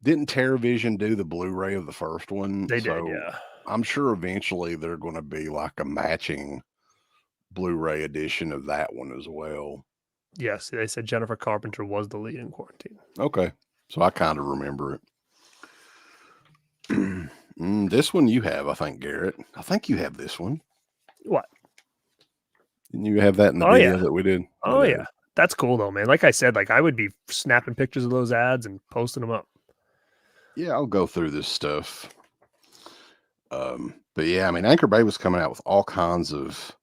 didn't TerraVision do the Blu-ray of the first one? They did, So yeah. I'm sure eventually they're going to be like a matching Blu-ray edition of that one as well. Yes, they said Jennifer Carpenter was the lead in Quarantine. Okay, so I kind of remember it. This one you have, I think, Garrett. I think you have this one. What? Didn't you have that in the Oh, video yeah. that we did? Oh, yeah. That's cool, though, man. Like I said, like I would be snapping pictures of those ads and posting them up. Yeah, I'll go through this stuff. But yeah, I mean, Anchor Bay was coming out with all kinds of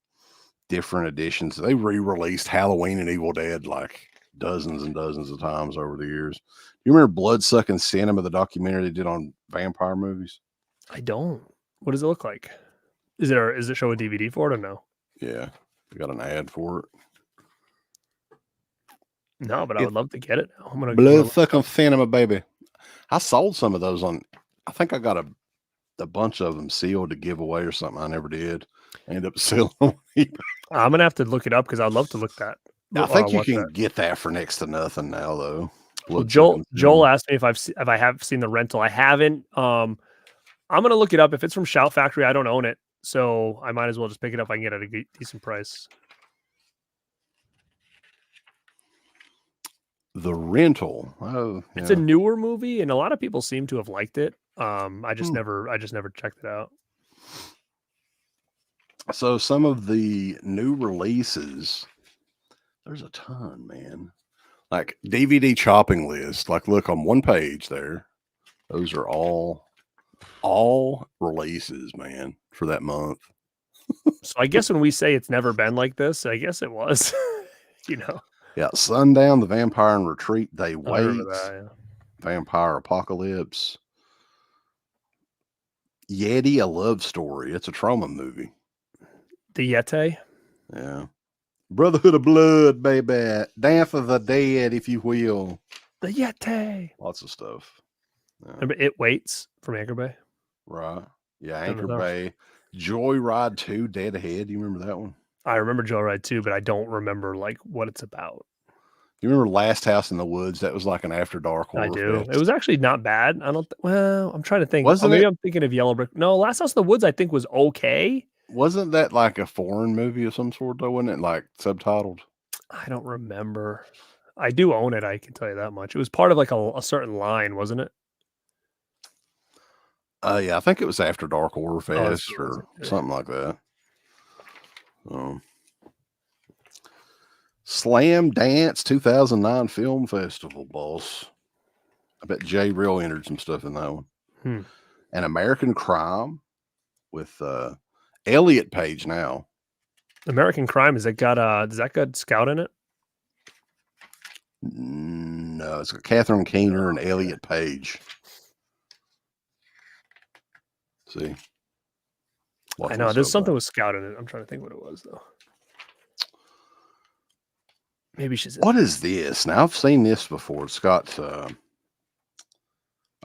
different editions. They re-released Halloween and Evil Dead like dozens and dozens of times over the years. You remember Bloodsucking Cinema, the documentary they did on vampire movies? I don't. What does it look like? Is it show a DVD for it or no? Yeah, we got an ad for it. No, but I would love to get it now. I'm gonna Bloodsucking Cinema, baby. I sold some of those on. I think I got a bunch of them sealed to give away or something. I never did. I ended up selling them. I'm gonna have to look it up because I'd love to look that. I think you can get that for next to nothing now, though. Well, Joel asked me if I have seen the rental. I haven't. I'm gonna look it up. If it's from Shout Factory, I don't own it, so I might as well just pick it up. I can get it at a decent price. The Rental. Oh, yeah. It's a newer movie, and a lot of people seem to have liked it. I just never checked it out. So some of the new releases, there's a ton, man. Like DVD chopping list. Like, look on one page there. Those are all releases, man, for that month. So I guess when we say it's never been like this, I guess it was. You know. Yeah, Sundown, The Vampire in Retreat, They Wait, That, yeah. Vampire Apocalypse, Yeti, A Love Story. It's a trauma movie. The Yeti. Yeah. Brotherhood of Blood, baby. Dance of the Dead, if you will. The Yeti. Lots of stuff. Yeah. Remember It Waits from Anchor Bay? Right. Yeah, Anchor Bay. Joyride 2, Dead Ahead. Do you remember that one? I remember Joyride 2, but I don't remember like what it's about. You remember Last House in the Woods? That was like an after dark horror. I do. Fest. It was actually not bad. Well, I'm trying to think. Wasn't maybe it? I'm thinking of Yellow Brick. No, Last House in the Woods I think was okay. Wasn't that like a foreign movie of some sort though? Wasn't it like subtitled? I don't remember. I do own it. I can tell you that much. It was part of like a certain line, wasn't it? Yeah, I think it was After Dark Horror Fest or something like that. Slam Dance 2009 Film Festival, boss. I bet Jay Real entered some stuff in that one. An American Crime with Elliot Page now. American Crime, does that got Scout in it? No, it's got Catherine Keener and Elliot Page. See? I know, there's something with Scout in it. I'm trying to think what it was, though. Maybe she's in What is this? Now, I've seen this before. It's got... oh,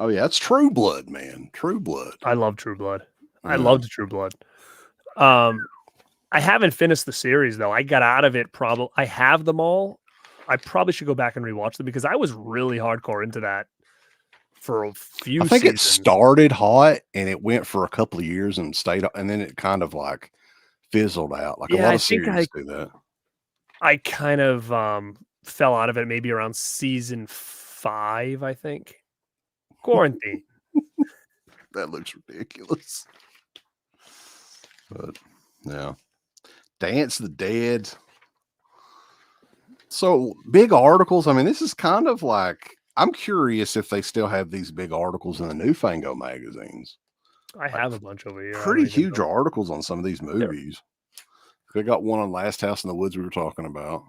yeah, it's True Blood, man. True Blood. I love True Blood. I loved True Blood. I haven't finished the series, though. I got out of it probably... I have them all. I probably should go back and rewatch them because I was really hardcore into that for a few seasons. I think it started hot and it went for a couple of years and stayed, and then it kind of like fizzled out. Like a lot of series do that. I kind of fell out of it maybe around season 5, I think. Quarantine. That looks ridiculous. But yeah. Dance the Dead. So big articles. I mean, this is kind of like, I'm curious if they still have these big articles in the new Fango magazines. I have a bunch over here. Pretty huge articles on some of these movies. They got one on Last House in the Woods we were talking about.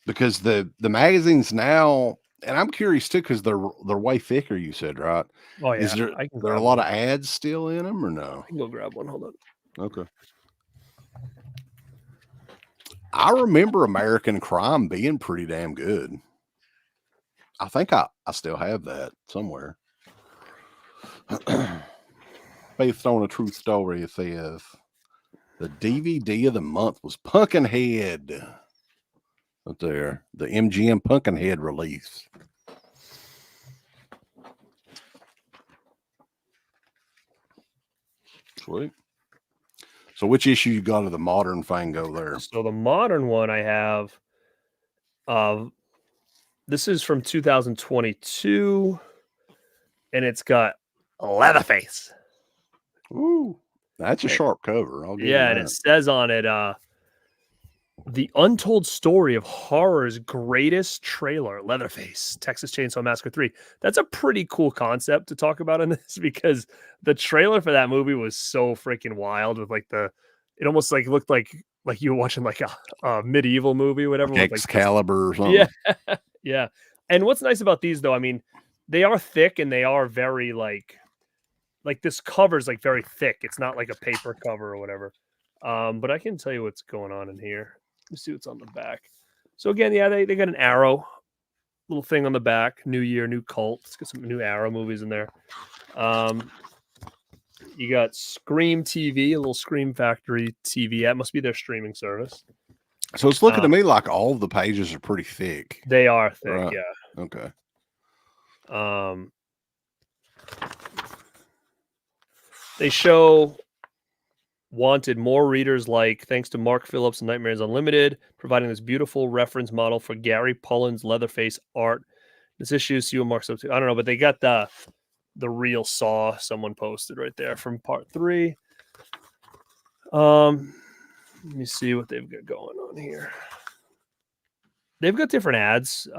Because the magazines now, and I'm curious too, because they're way thicker, you said, right? Oh, yeah. Is there a lot of ads still in them or no? I can go grab one. Hold on. Okay. I remember American Crime being pretty damn good. I think I still have that somewhere. Based on a true story, it says the DVD of the month was Pumpkinhead. Up there, the MGM Pumpkinhead release. Sweet. So which issue you got of the modern Fango there? So the modern one I have, this is from 2022, and it's got Leatherface. Ooh, that's a sharp cover. I'll give you Yeah, and that. it says on it, the untold story of horror's greatest trailer, Leatherface, Texas Chainsaw Massacre 3. That's a pretty cool concept to talk about in this, because the trailer for that movie was so freaking wild with like it almost like looked like you were watching like a medieval movie or whatever. Like with Excalibur or something. Yeah. Yeah. And what's nice about these though, I mean, they are thick and they are very like this cover's like very thick. It's not like a paper cover or whatever. But I can tell you what's going on in here. Let's see what's on the back. So again, yeah, they got an Arrow little thing on the back. New year, new cult. Let's get some new Arrow movies in there. You got Scream TV, a little Scream Factory TV. That must be their streaming service. So it's looking to me like all the pages are pretty thick. They are thick, right. Yeah. Okay. They show Wanted more readers like, thanks to Mark Phillips and Nightmares Unlimited, providing this beautiful reference model for Gary Pullen's Leatherface art. This issue, see what Mark's up to. I don't know, but they got the real Saw someone posted right there from part 3. Let me see what they've got going on here. They've got different ads,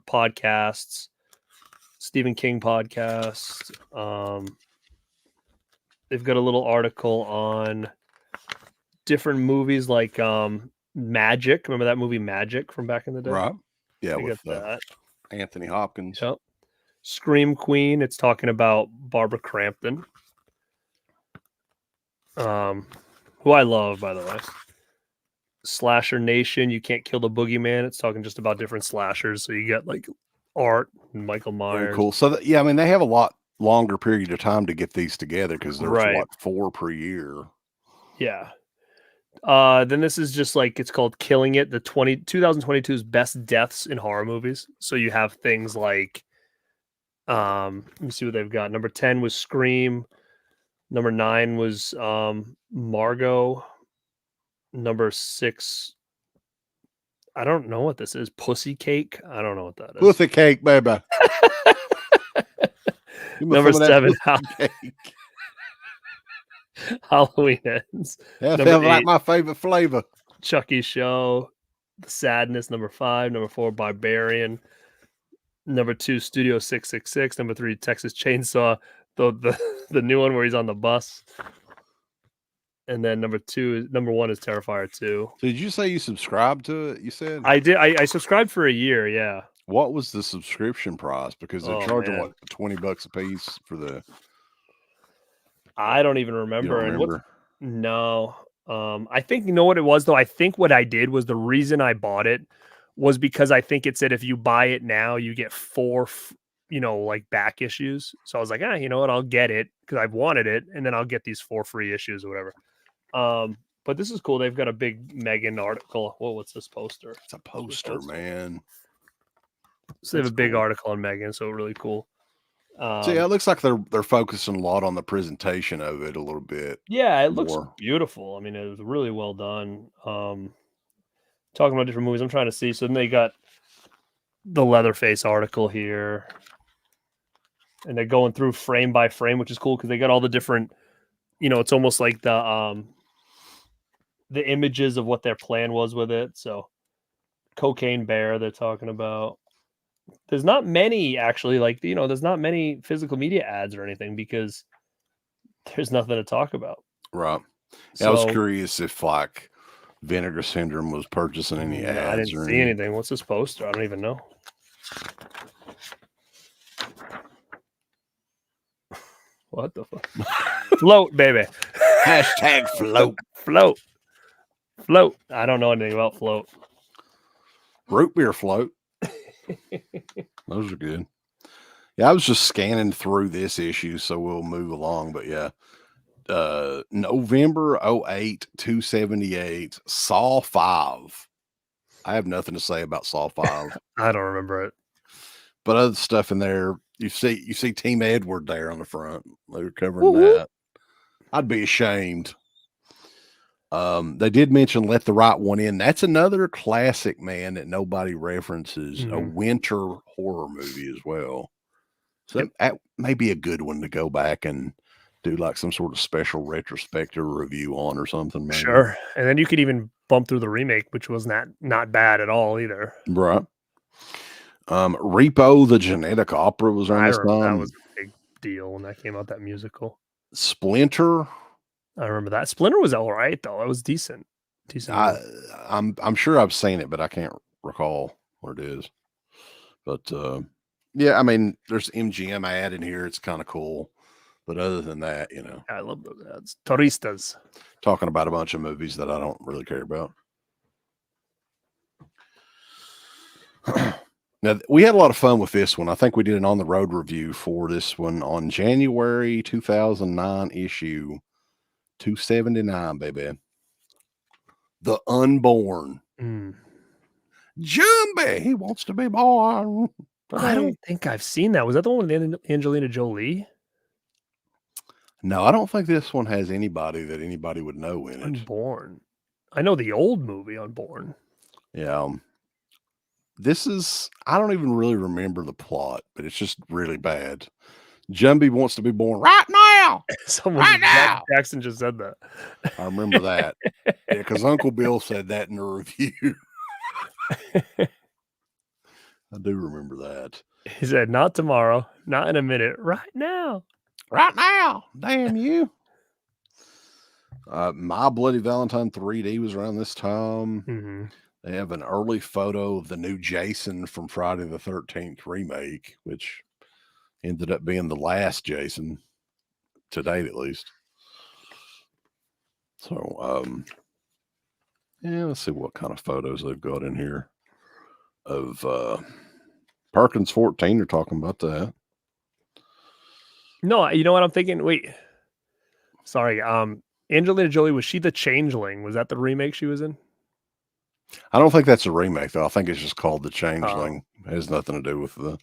podcasts, Stephen King podcast. They've got a little article on different movies like Magic. Remember that movie Magic from back in the day? Right. Yeah, they with got that. Anthony Hopkins. Yep. Scream Queen. It's talking about Barbara Crampton, who I love, by the way. Slasher Nation. You Can't Kill the Boogeyman. It's talking just about different slashers. So you got like Art and Michael Myers. Very cool. So yeah, I mean, they have a lot longer period of time to get these together because there's what, 4 per year. Yeah. Then this is just like, it's called Killing It, the 2022's best deaths in horror movies. So you have things like, let me see what they've got. Number 10 was Scream. Number 9 was Margot. Number 6, I don't know what this is. Pussy Cake. I don't know what that is. Pussy Cake, baby. Number 7, Halloween Ends. That sounds like my favorite flavor. Chucky Show. The Sadness. Number 5. Number 4, Barbarian. Number 2, Studio 666. Number 3, Texas Chainsaw. The new one where he's on the bus. And then number 1 is Terrifier 2. So did you say you subscribed to it? You said I did. I subscribed for a year. Yeah. What was the subscription price? Because they're charging what, $20 a piece for the. I don't even remember. You don't remember? No. I think, you know what it was though. I think what I did was, the reason I bought it was because I think it said if you buy it now, you get 4, like back issues. So I was like, you know what, I'll get it because I've wanted it, and then I'll get these 4 free issues or whatever. But this is cool. They've got a big Megan article. What's this poster? It's a poster, man. So they have a big article on Megan, so really cool. So yeah, it looks like they're focusing a lot on the presentation of it a little bit. Yeah, it looks beautiful. I mean, it was really well done. Talking about different movies, I'm trying to see. So then they got the Leatherface article here, and they're going through frame by frame, which is cool because they got all the different. It's almost like the images of what their plan was with it. So, Cocaine Bear, they're talking about. There's not many actually, there's not many physical media ads or anything because there's nothing to talk about. Right. Yeah, I was curious if like Vinegar Syndrome was purchasing any ads. I didn't see anything. What's this poster? I don't even know. What the fuck? Float, baby. Hashtag float. Float. I don't know anything about float. Root beer float. Those are good. Yeah, I was just scanning through this issue, so we'll move along. But yeah, November 08, 278, Saw 5. I have nothing to say about Saw 5. I don't remember it. But other stuff in there, you see Team Edward there on the front. They were covering Woo-hoo. that. I'd be ashamed. They did mention Let the Right One In. That's another classic, man, that nobody references. A winter horror movie as well. So that may be a good one to go back and do like some sort of special retrospective review on or something. Maybe. Sure. And then you could even bump through the remake, which was not bad at all either. Right. Repo, the Genetic Opera was around this time. That was a big deal when that came out, that musical. Splinter. I remember that. Splinter was all right though. That was decent. I'm sure I've seen it, but I can't recall what it is. But yeah, I mean, there's MGM ad in here. It's kind of cool. But other than that, you know, I love those ads. Turistas. Talking about a bunch of movies that I don't really care about. Now, we had a lot of fun with this one. I think we did an on the road review for this one on January 2009 issue 279, baby. The Unborn. Jumbie, he wants to be born. I don't think I've seen that. Was that the one with Angelina Jolie? No, I don't think this one has anybody that anybody would know in it. Unborn. I know the old movie Unborn. Yeah. This is, I don't even really remember the plot, but it's just really bad. Jumbie wants to be born right now. Right now. Jackson just said that. I remember that. Yeah, because Uncle Bill said that in the review. I do remember that. He said, not tomorrow, not in a minute, right now. Right now. Damn you. My Bloody Valentine 3D was around this time. They have an early photo of the new Jason from Friday the 13th remake, which ended up being the last Jason to date, at least. So, yeah, let's see what kind of photos they've got in here of Perkins 14. They're talking about that. No, you know what I'm thinking? Wait, sorry. Angelina Jolie, was she the Changeling? Was that the remake she was in? I don't think that's a remake, though. I think it's just called The Changeling. It has nothing to do with the...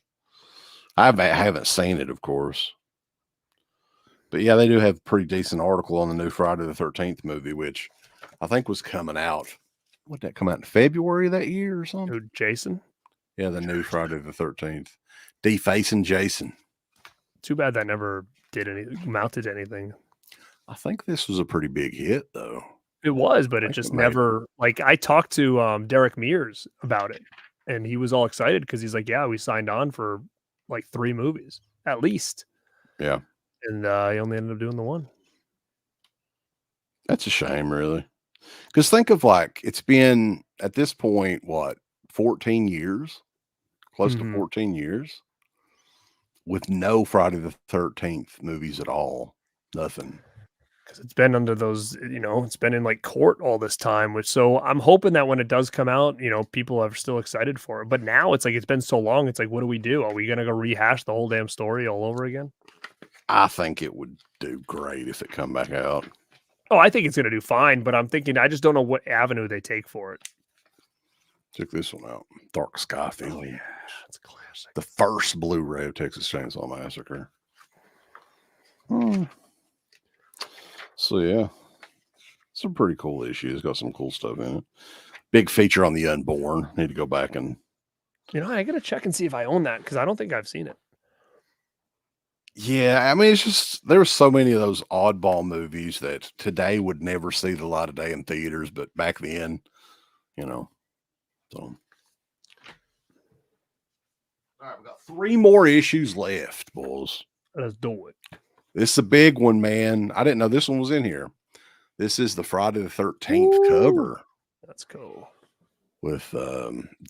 I haven't seen it, of course. But yeah, they do have a pretty decent article on the new Friday the 13th movie, which I think was coming out. What did that come out in February of that year or something? Who, Jason? Yeah, the new Friday the 13th. Defacing Jason. Too bad that never mounted to anything. I think this was a pretty big hit, though. It was, but it just never, like, I talked to Derek Mears about it, and he was all excited because he's like, yeah, we signed on for like 3 movies at least. Yeah. And he only ended up doing the one. That's a shame, really. Because think of, like, it's been at this point, what, 14 years? Close to 14 years with no Friday the 13th movies at all. Nothing. Because it's been under those, you know, it's been in like court all this time, which, so I'm hoping that when it does come out, you know, people are still excited for it. But now it's like, it's been so long. It's like, what do we do? Are we going to go rehash the whole damn story all over again? I think it would do great if it come back out. Oh, I think it's going to do fine, but I'm thinking, I just don't know what avenue they take for it. Check this one out. Dark Sky Feeling. Oh, yeah, that's a classic. The first Blu-ray of Texas Chainsaw Massacre. So yeah, some pretty cool issues. Got some cool stuff in it. Big feature on the Unborn. Need to go back and, you know, I gotta check and see if I own that because I don't think I've seen it. Yeah, I mean, it's just there were so many of those oddball movies that today would never see the light of day in theaters, but back then, you know. So, all right, we've got 3 more issues left, boys. Let's do it. This is a big one, man. I didn't know this one was in here. This is the Friday the 13th cover. That's cool. With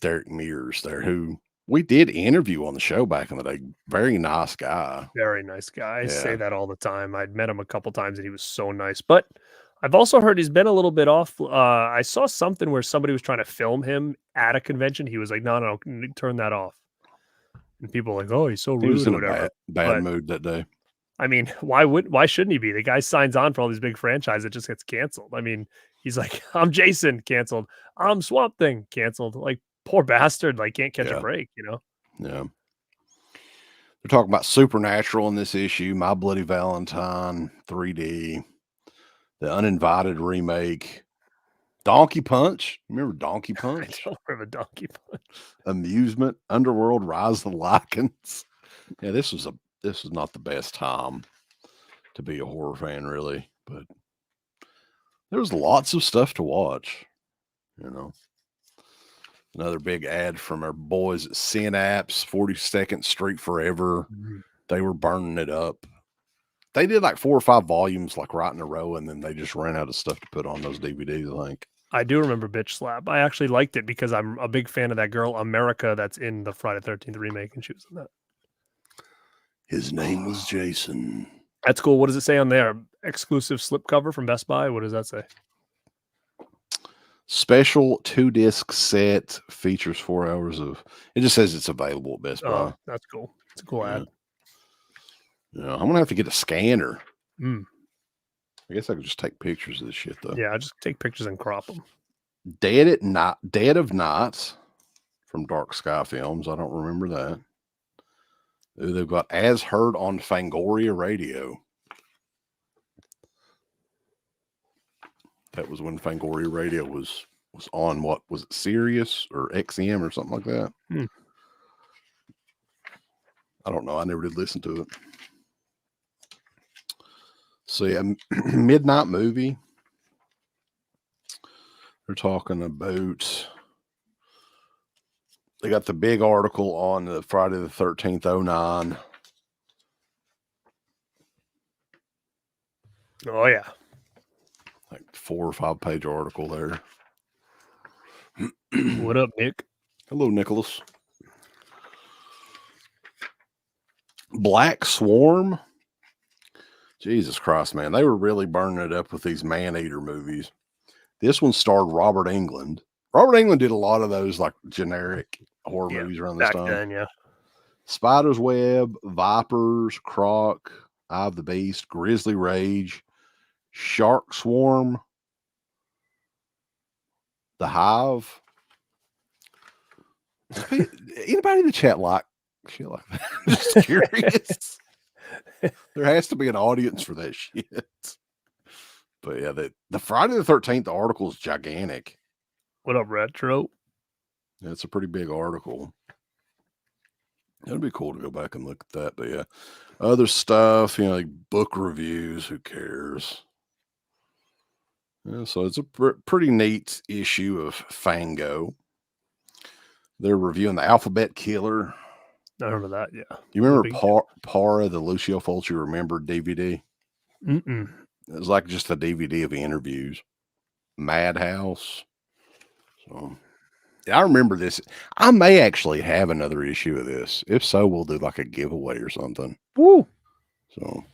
Derek Mears there, who we did interview on the show back in the day. Very nice guy. Very nice guy. I say that all the time. I'd met him a couple times and he was so nice. But I've also heard he's been a little bit off. I saw something where somebody was trying to film him at a convention. He was like, no, turn that off. And people were like, oh, he's so rude. He was in or whatever. a bad mood that day. I mean, why shouldn't he be? The guy signs on for all these big franchises, it just gets canceled. I mean, he's like, I'm Jason, canceled. I'm Swamp Thing, canceled. Like, poor bastard, like can't catch a break, you know? Yeah. They're talking about Supernatural in this issue, My Bloody Valentine, 3D, the Uninvited remake, Donkey Punch. Remember Donkey Punch? I don't remember Donkey Punch. Amusement, Underworld, Rise of the Lycans. Yeah, this was not the best time to be a horror fan, really, but there was lots of stuff to watch, you know. Another big ad from our boys at Synapse, 42nd Street Forever. Mm-hmm. They were burning it up. They did like 4 or 5 volumes, like right in a row, and then they just ran out of stuff to put on those DVDs, I think. I do remember Bitch Slap. I actually liked it because I'm a big fan of that girl, America, that's in the Friday the 13th remake, and she was in that. His name was Jason. That's cool. What does it say on there? Exclusive slipcover from Best Buy? What does that say? Special 2-disc set, features 4 hours of... It just says it's available at Best Buy. Oh, that's cool. It's a cool ad. Yeah, I'm going to have to get a scanner. Mm. I guess I could just take pictures of this shit, though. Yeah, just take pictures and crop them. Dead of Night from Dark Sky Films. I don't remember that. Ooh, they've got As Heard on Fangoria Radio. That was when Fangoria Radio was on, what was it, Sirius or XM or something like that? I don't know. I never did listen to it. So yeah, Midnight Movie. They're talking about, they got the big article on the Friday the 13th, 09. Oh yeah. Like 4 or 5 page article there. What up, Nick? Hello, Nicholas. Black Swarm. Jesus Christ, man. They were really burning it up with these man-eater movies. This one starred Robert Englund. Robert Englund did a lot of those like generic horror movies around this time. Then, yeah. Spider's Web, Vipers, Croc, Eye of the Beast, Grizzly Rage, Shark Swarm, The Hive. Anybody in the chat like shit like that? Just curious. There has to be an audience for that shit. But yeah, the Friday the 13th article is gigantic. What up, Retro? It's a pretty big article. It'd be cool to go back and look at that. But yeah, other stuff, like book reviews, who cares? Yeah, so it's a pretty neat issue of Fango. They're reviewing The Alphabet Killer. I remember that, yeah. You remember Para, the Lucio Fulci Remembered DVD? Mm-mm. It was like just a DVD of interviews. Madhouse. So I remember this. I may actually have another issue of this. If so, we'll do like a giveaway or something. Woo! So,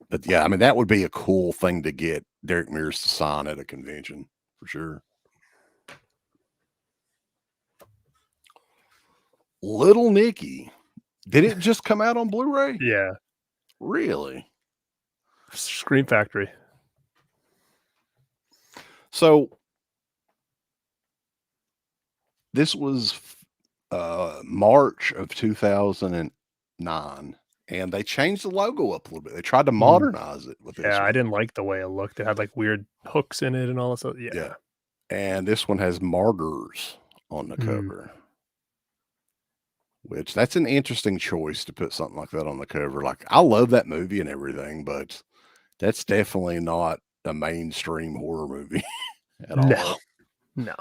but yeah, I mean, that would be a cool thing to get Derek Mears to sign at a convention for sure. Little Nicky. Did it just come out on Blu-ray? Yeah. Really? Scream Factory. So this was March of 2009, and they changed the logo up a little bit. They tried to modernize it with this. Yeah, one. I didn't like the way it looked. It had like weird hooks in it and all that stuff. Yeah. And this one has martyrs on the cover. Which that's an interesting choice to put something like that on the cover. Like, I love that movie and everything, but that's definitely not a mainstream horror movie at all. No.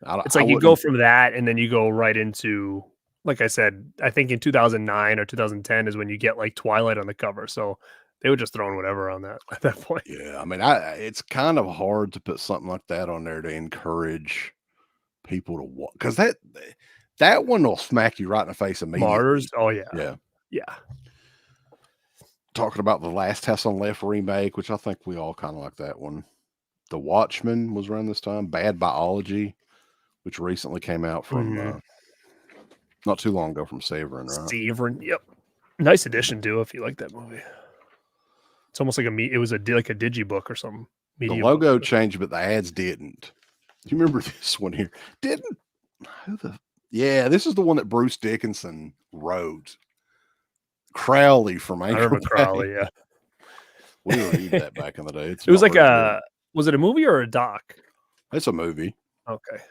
It's like you go from that and then you go right into, like I said, I think in 2009 or 2010 is when you get like Twilight on the cover. So they were just throwing whatever on that at that point. Yeah. I mean, it's kind of hard to put something like that on there to encourage people to watch, because that one will smack you right in the face immediately. Martyrs? Oh, yeah. Yeah. Yeah. Talking about the Last House on the Left remake, which I think we all kind of like that one. The Watchmen was around this time. Bad Biology, which recently came out from not too long ago from Severin, right? Severin, yep. Nice addition, too, if you like that movie. It's almost like it was like a digibook or something. The logo changed, but the ads didn't. Do you remember this one here? Didn't. Yeah, this is the one that Bruce Dickinson wrote. Crowley from Anchor I remember Bay. Crowley, yeah. We read that back in the day. It was like was it a movie or a doc? It's a movie. Okay.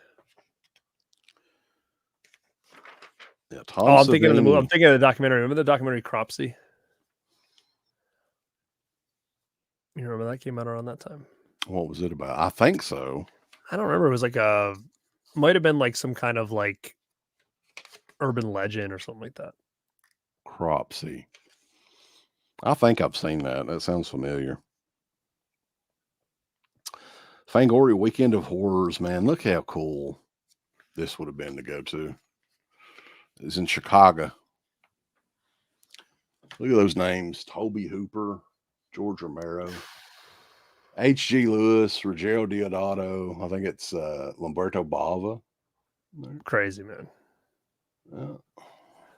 Yeah, I'm thinking of the movie. I'm thinking of the documentary. Remember the documentary Cropsey? You remember that came out around that time? What was it about? I think so. I don't remember. It was like might have been like some kind of like urban legend or something like that. Cropsey. I think I've seen that. That sounds familiar. Fangoria Weekend of Horrors, man. Look how cool this would have been to go to. It's in Chicago. Look at those names. Toby Hooper, George Romero, H.G. Lewis, Rogero Deodato. I think it's Lamberto Bava. Crazy, man. Yeah.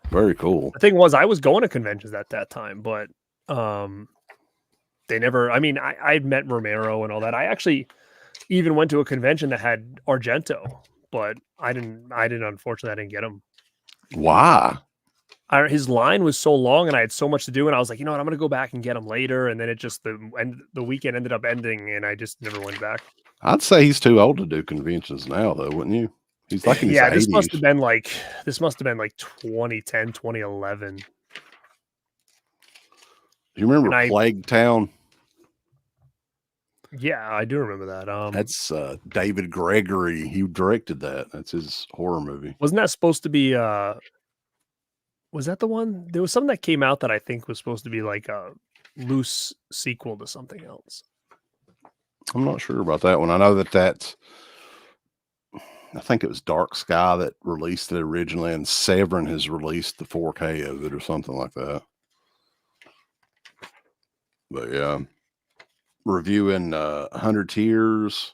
Very cool. The thing was, I was going to conventions at that time, but they never, I mean, I'd met Romero and all that. I actually even went to a convention that had Argento, but unfortunately, I didn't get him. Why? His line was so long and I had so much to do. And I was like, you know what, I'm going to go back and get him later. And then it just, the weekend ended up ending and I just never went back. I'd say he's too old to do conventions now, though, wouldn't you? He's like in his 80s. This must have been like 2010, 2011. Do you remember Plague Town? Yeah, I do remember that. That's David Gregory. He directed that. That's his horror movie. Wasn't that supposed to be was that the one? There was something that came out that I think was supposed to be like a loose sequel to something else. I'm not sure about that one. I know that's I think it was Dark Sky that released it originally, and Severin has released the 4K of it or something like that. But yeah, reviewing 100 Tears,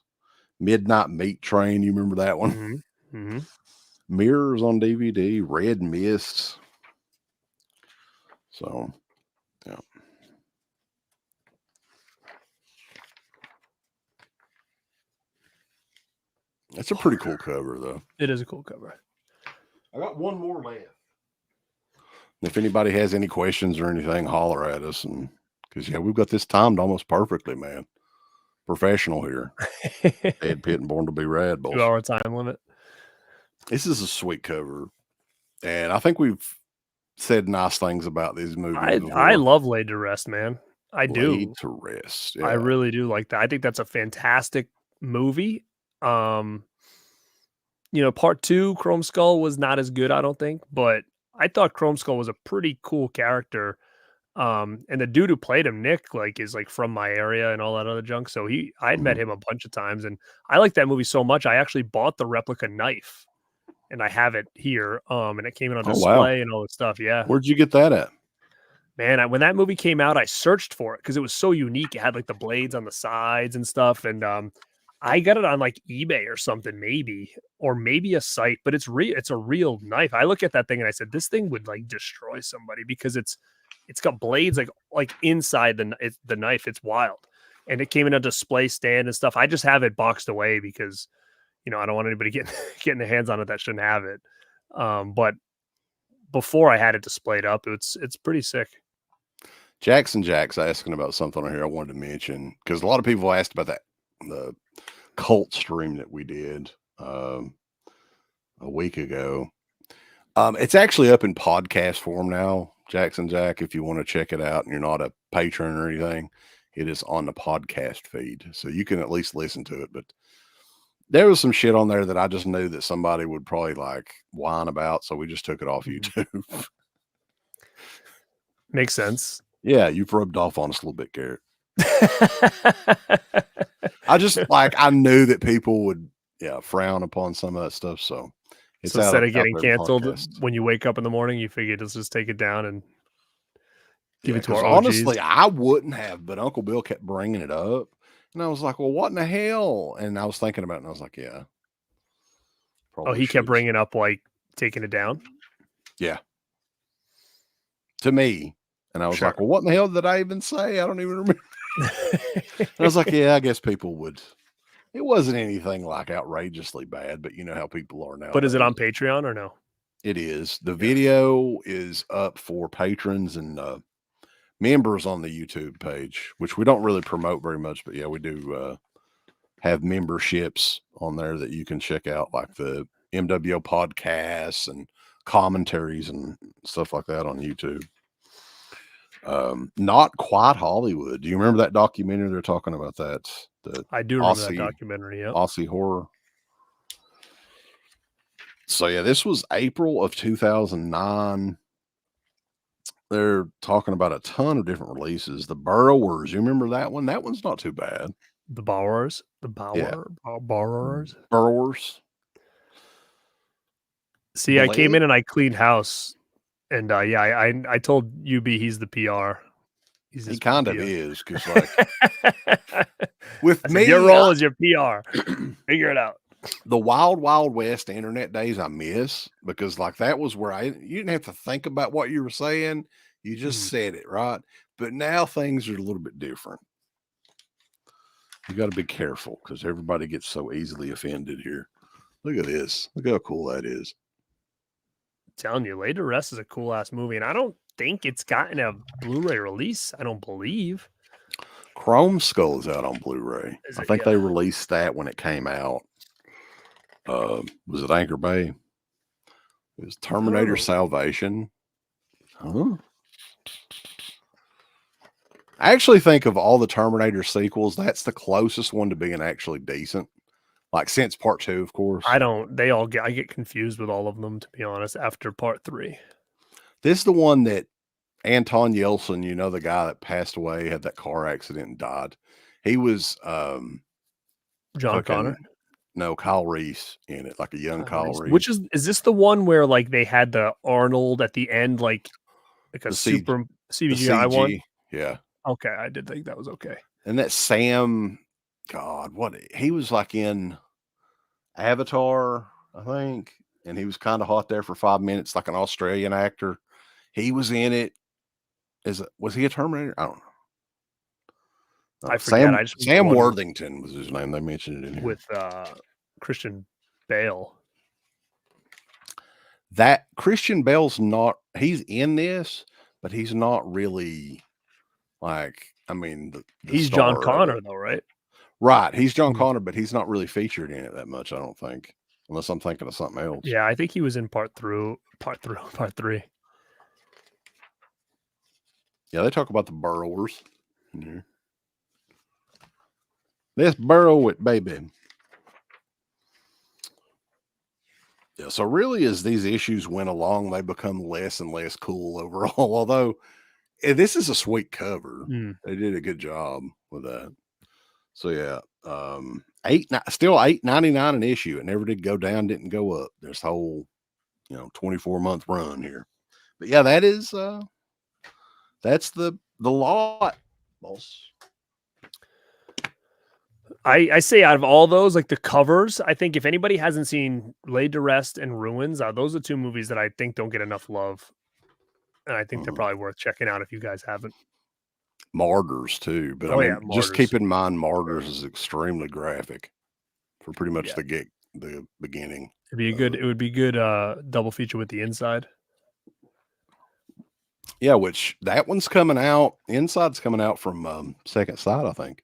Midnight Meat Train. You remember that one? Mm-hmm. Mm-hmm. Mirrors on DVD, Red Mist. So, yeah. That's a pretty cool cover, though. It is a cool cover. I got one more left. If anybody has any questions or anything, holler at us. And because, yeah, we've got this timed almost perfectly, man. Professional here. DEADPIT and Born to be Rad. 2 hour time limit. This is a sweet cover. And I think we've said nice things about these movies. I love Laid to Rest, man. I do. Laid to Rest. Yeah. I really do like that. I think that's a fantastic movie. Part 2, Chrome Skull was not as good, I don't think, but I thought Chrome Skull was a pretty cool character. And the dude who played him, Nick, is from my area and all that other junk. So I'd met him a bunch of times, and I like that movie so much. I actually bought the replica knife, and I have it here. And it came in on display and all that stuff. Yeah. Where'd you get that at? Man, when that movie came out, I searched for it because it was so unique. It had the blades on the sides and stuff, and I got it on eBay or something, maybe a site, but it's a real knife. I look at that thing and I said, this thing would destroy somebody because it's got blades like inside the knife. It's wild. And it came in a display stand and stuff. I just have it boxed away because, I don't want anybody getting their hands on it that shouldn't have it. But before I had it displayed up, it's pretty sick. Jack's asking about something on here I wanted to mention because a lot of people asked about the cult stream that we did a week ago. It's actually up in podcast form now, Jackson Jack. If you want to check it out and you're not a patron or anything, it is on the podcast feed, so you can at least listen to it. But there was some shit on there that I just knew that somebody would probably whine about, so we just took it off YouTube. Makes sense. Yeah, you've rubbed off on us a little bit, Garrett. I just I knew that people would frown upon some of that stuff. So instead of getting canceled when you wake up in the morning, you figured let's just take it down and give it to our OGs. Honestly, I wouldn't have, but Uncle Bill kept bringing it up, and I was like, "Well, what in the hell?" And I was thinking about it, and I was like, "Yeah." He kept bringing up taking it down. Yeah. To me, And I was like, well, what in the hell did I even say? I don't even remember. And I was like, yeah, I guess people would. It wasn't anything like outrageously bad, but you know how people are now. But is it on Patreon or no? It is. The video is up for patrons and members on the YouTube page, which we don't really promote very much, but yeah, we do have memberships on there that you can check out, like the MWO podcasts and commentaries and stuff like that on YouTube. Not Quite Hollywood. Do you remember that documentary? They're talking about that. I do remember that documentary. Yeah, Aussie horror. So yeah, this was April of 2009. They're talking about a ton of different releases. The Burrowers. You remember that one? That one's not too bad. The Borrowers. Burrowers. See, Blade? I came in and I cleaned house, and yeah, I told UB he's the PR. He kind of is, because like with me, your role is your PR. Figure it out. The Wild Wild West internet days I miss, because like that was where you didn't have to think about what you were saying. You just said it, right? But now things are a little bit different. You got to be careful because everybody gets so easily offended here. Look at this. Look how cool that is. I'm telling you, Laid to Rest is a cool ass movie, and I don't think it's gotten a Blu-ray release. I don't believe. Chrome Skull is out on Blu-ray. I think they released that when it came out. Was it Anchor Bay? It was Terminator Salvation. Huh? I actually think of all the Terminator sequels, that's the closest one to being actually decent. Like since part 2, of course. I get confused with all of them, to be honest, after part 3. This is the one that Anton Yeltsin, you know, the guy that passed away, had that car accident and died. He was John Connor. No, Kyle Reese in it, like a young Kyle Reese. Which is this the one where like they had the Arnold at the end, like a super CGI one? Yeah. Okay, I did think that was okay. And that Sam, God, he was like in Avatar, I think, and he was kind of hot there for 5 minutes, like an Australian actor. He was in it. Was he a Terminator? I don't know. I forget. Sam Worthington was his name. They mentioned it in here. With Christian Bale. That Christian Bale's he's in this, but he's not really like, I mean, he's John Connor though, right? Right. He's John Connor, but he's not really featured in it that much, I don't think, unless I'm thinking of something else. Yeah, I think he was in part 3. Yeah, they talk about the Burrowers in here. Let's burrow it, baby. Yeah, so really as these issues went along, they become less and less cool overall, although this is a sweet cover. They did a good job with that. So yeah, still $8.99 an issue. It never did go down, didn't go up. This whole 24-month run here. But yeah, that's the lot, boss. I say out of all those, like the covers, I think if anybody hasn't seen Laid to Rest and Ruins, those are 2 movies that I think don't get enough love. And I think they're probably worth checking out if you guys haven't. Martyrs too, but just keep in mind Martyrs is extremely graphic for pretty much the beginning. It would be good double feature with The Inside. Yeah, which that one's coming out. Inside's coming out from Second Sight, I think.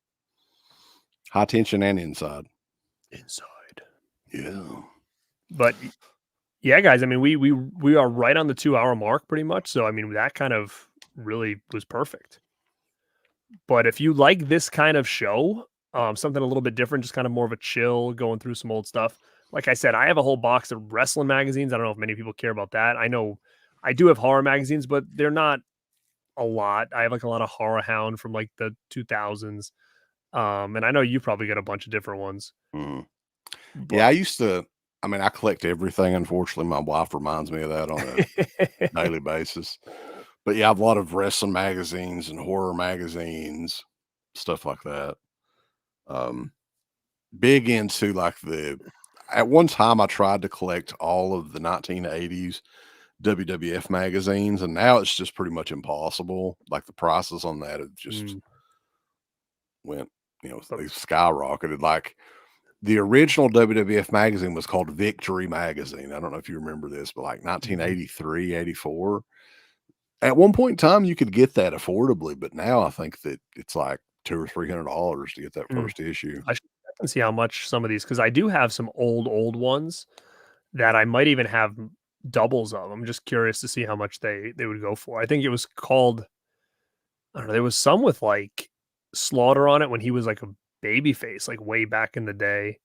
High Tension and Inside. Yeah. But yeah, guys, I mean, we are right on the 2-hour mark pretty much. So, I mean, that kind of really was perfect. But if you like this kind of show, something a little bit different, just kind of more of a chill, going through some old stuff. Like I said, I have a whole box of wrestling magazines. I don't know if many people care about that. I know I do have horror magazines, but they're not a lot. I have like a lot of Horror Hound from like the 2000s. And I know you probably got a bunch of different ones. Yeah, I collect everything. Unfortunately, my wife reminds me of that on a daily basis. But yeah, I have a lot of wrestling magazines and horror magazines, stuff like that. Big into like at one time I tried to collect all of the 1980s WWF magazines, and now it's just pretty much impossible. Like the prices on that have just went, they skyrocketed. Like the original WWF magazine was called Victory Magazine. I don't know if you remember this, but like 1983, 84. At one point in time, you could get that affordably, but now I think that it's like $200 or $300 to get that first issue. I should check and see how much some of these, because I do have some old ones that I might even have doubles of. I'm just curious to see how much they would go for. I think it was called, I don't know, there was some with like Slaughter on it when he was like a baby face, like way back in the day.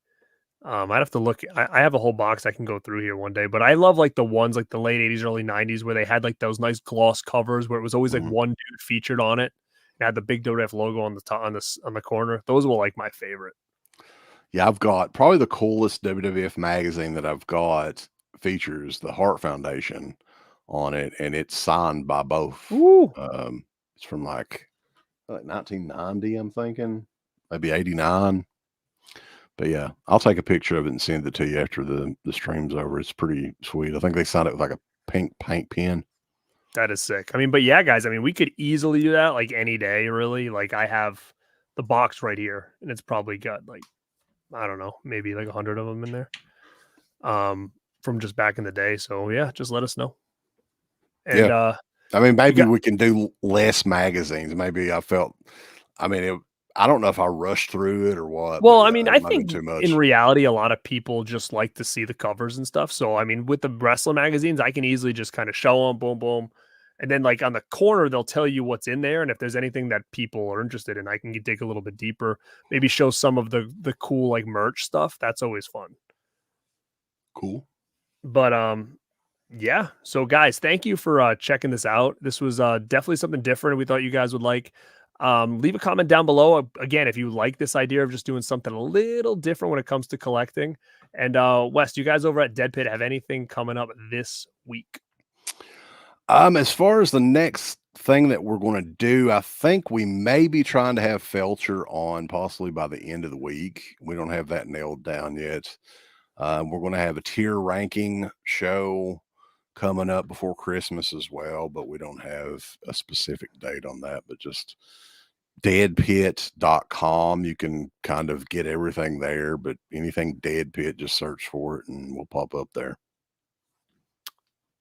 I'd have to look. I have a whole box I can go through here one day, but I love like the ones like the late 80s, early 90s where they had like those nice gloss covers where it was always like one dude featured on it and had the big WWF logo on the top on the corner. Those were like my favorite. Yeah, I've got probably the coolest WWF magazine that I've got features the Hart Foundation on it, and it's signed by both. It's from like 1990, I'm thinking, maybe 89. But yeah, I'll take a picture of it and send it to you after the stream's over. It's pretty sweet. I think they signed it with like a pink paint pen. That is sick. I mean, but yeah, guys, I mean, we could easily do that like any day, really. Like I have the box right here, and it's probably got like, I don't know, maybe like 100 of them in there from just back in the day. So yeah, just let us know. And I mean, maybe we can do less magazines. Maybe I don't know if I rushed through it or what. Well, I mean, I think too much. In reality, a lot of people just like to see the covers and stuff. So, I mean, with the wrestling magazines, I can easily just kind of show them, boom, boom. And then like on the corner, they'll tell you what's in there. And if there's anything that people are interested in, I can dig a little bit deeper, maybe show some of the cool like merch stuff. That's always fun. Cool. But, yeah. So guys, thank you for checking this out. This was definitely something different. We thought you guys would like. Leave a comment down below. Again, if you like this idea of just doing something a little different when it comes to collecting. And Wes, you guys over at DEADPIT have anything coming up this week? As far as the next thing that we're going to do, I think we may be trying to have Felcher on possibly by the end of the week. We don't have that nailed down yet. We're going to have a tier ranking show coming up before Christmas as well, but we don't have a specific date on that. But just DEADPIT.com, you can kind of get everything there, but anything DEADPIT, just search for it and we'll pop up there.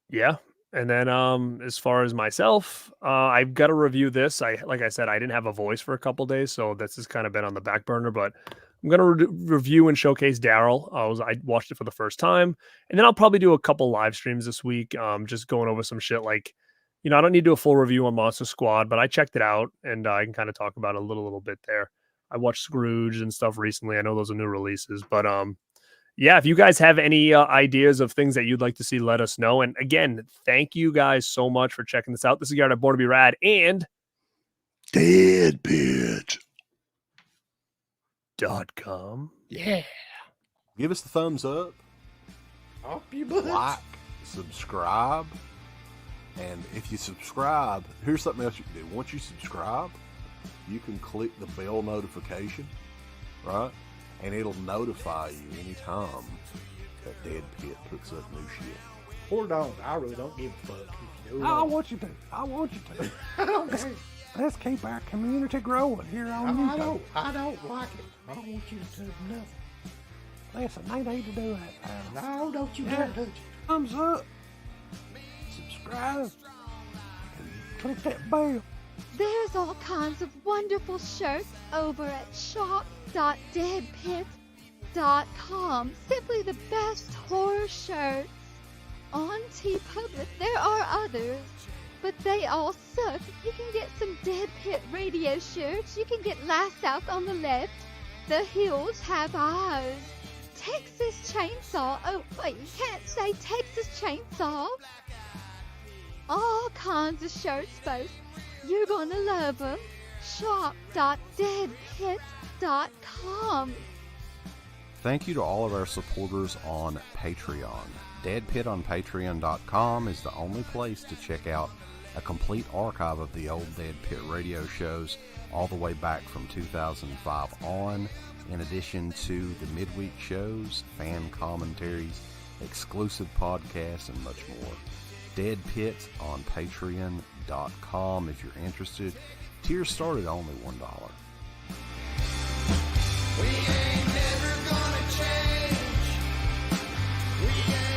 Yeah. And then as far as myself, I've got to review this. Like I said, I didn't have a voice for a couple days, so this has kind of been on the back burner, but I'm going to review and showcase Daryl. I watched it for the first time, and then I'll probably do a couple live streams this week, just going over some shit like, I don't need to do a full review on Monster Squad, but I checked it out, and I can kind of talk about it a little bit there. I watched Scrooge and stuff recently. I know those are new releases, but yeah, if you guys have any ideas of things that you'd like to see, let us know. And again, thank you guys so much for checking this out. This is Garrett at Born to Be Rad and DEADPIT.com. Yeah. Give us the thumbs up. Up your butt. Like, subscribe. And if you subscribe, here's something else you can do. Once you subscribe, you can click the bell notification, right? And it'll notify you anytime that DEADPIT puts up new shit. Or don't. I really don't give a fuck. I want you to. I want you to. I don't care. Let's keep our community growing here on YouTube. I don't like it. I don't want you to touch nothing. Listen, they need to do that. No, don't you dare touch it. Thumbs up. Subscribe. Click that bell. There's all kinds of wonderful shirts over at shop.deadpit.com. Simply the best horror shirts. On TeePublic, there are others, but they all suck. You can get some Dead Pit radio shirts. You can get Last Out on the Left. The Hills Have Eyes. Texas Chainsaw. Oh, wait, you can't say Texas Chainsaw. All kinds of shirts, folks. You're gonna love them. Shop.deadpit.com. Thank you to all of our supporters on Patreon. DEADPIT on Patreon.com is the only place to check out a complete archive of the old Dead Pit radio shows all the way back from 2005 on, in addition to the midweek shows, fan commentaries, exclusive podcasts, and much more. DEADPIT on patreon.com if you're interested. Tiers start at only $1. We ain't never gonna change. We ain't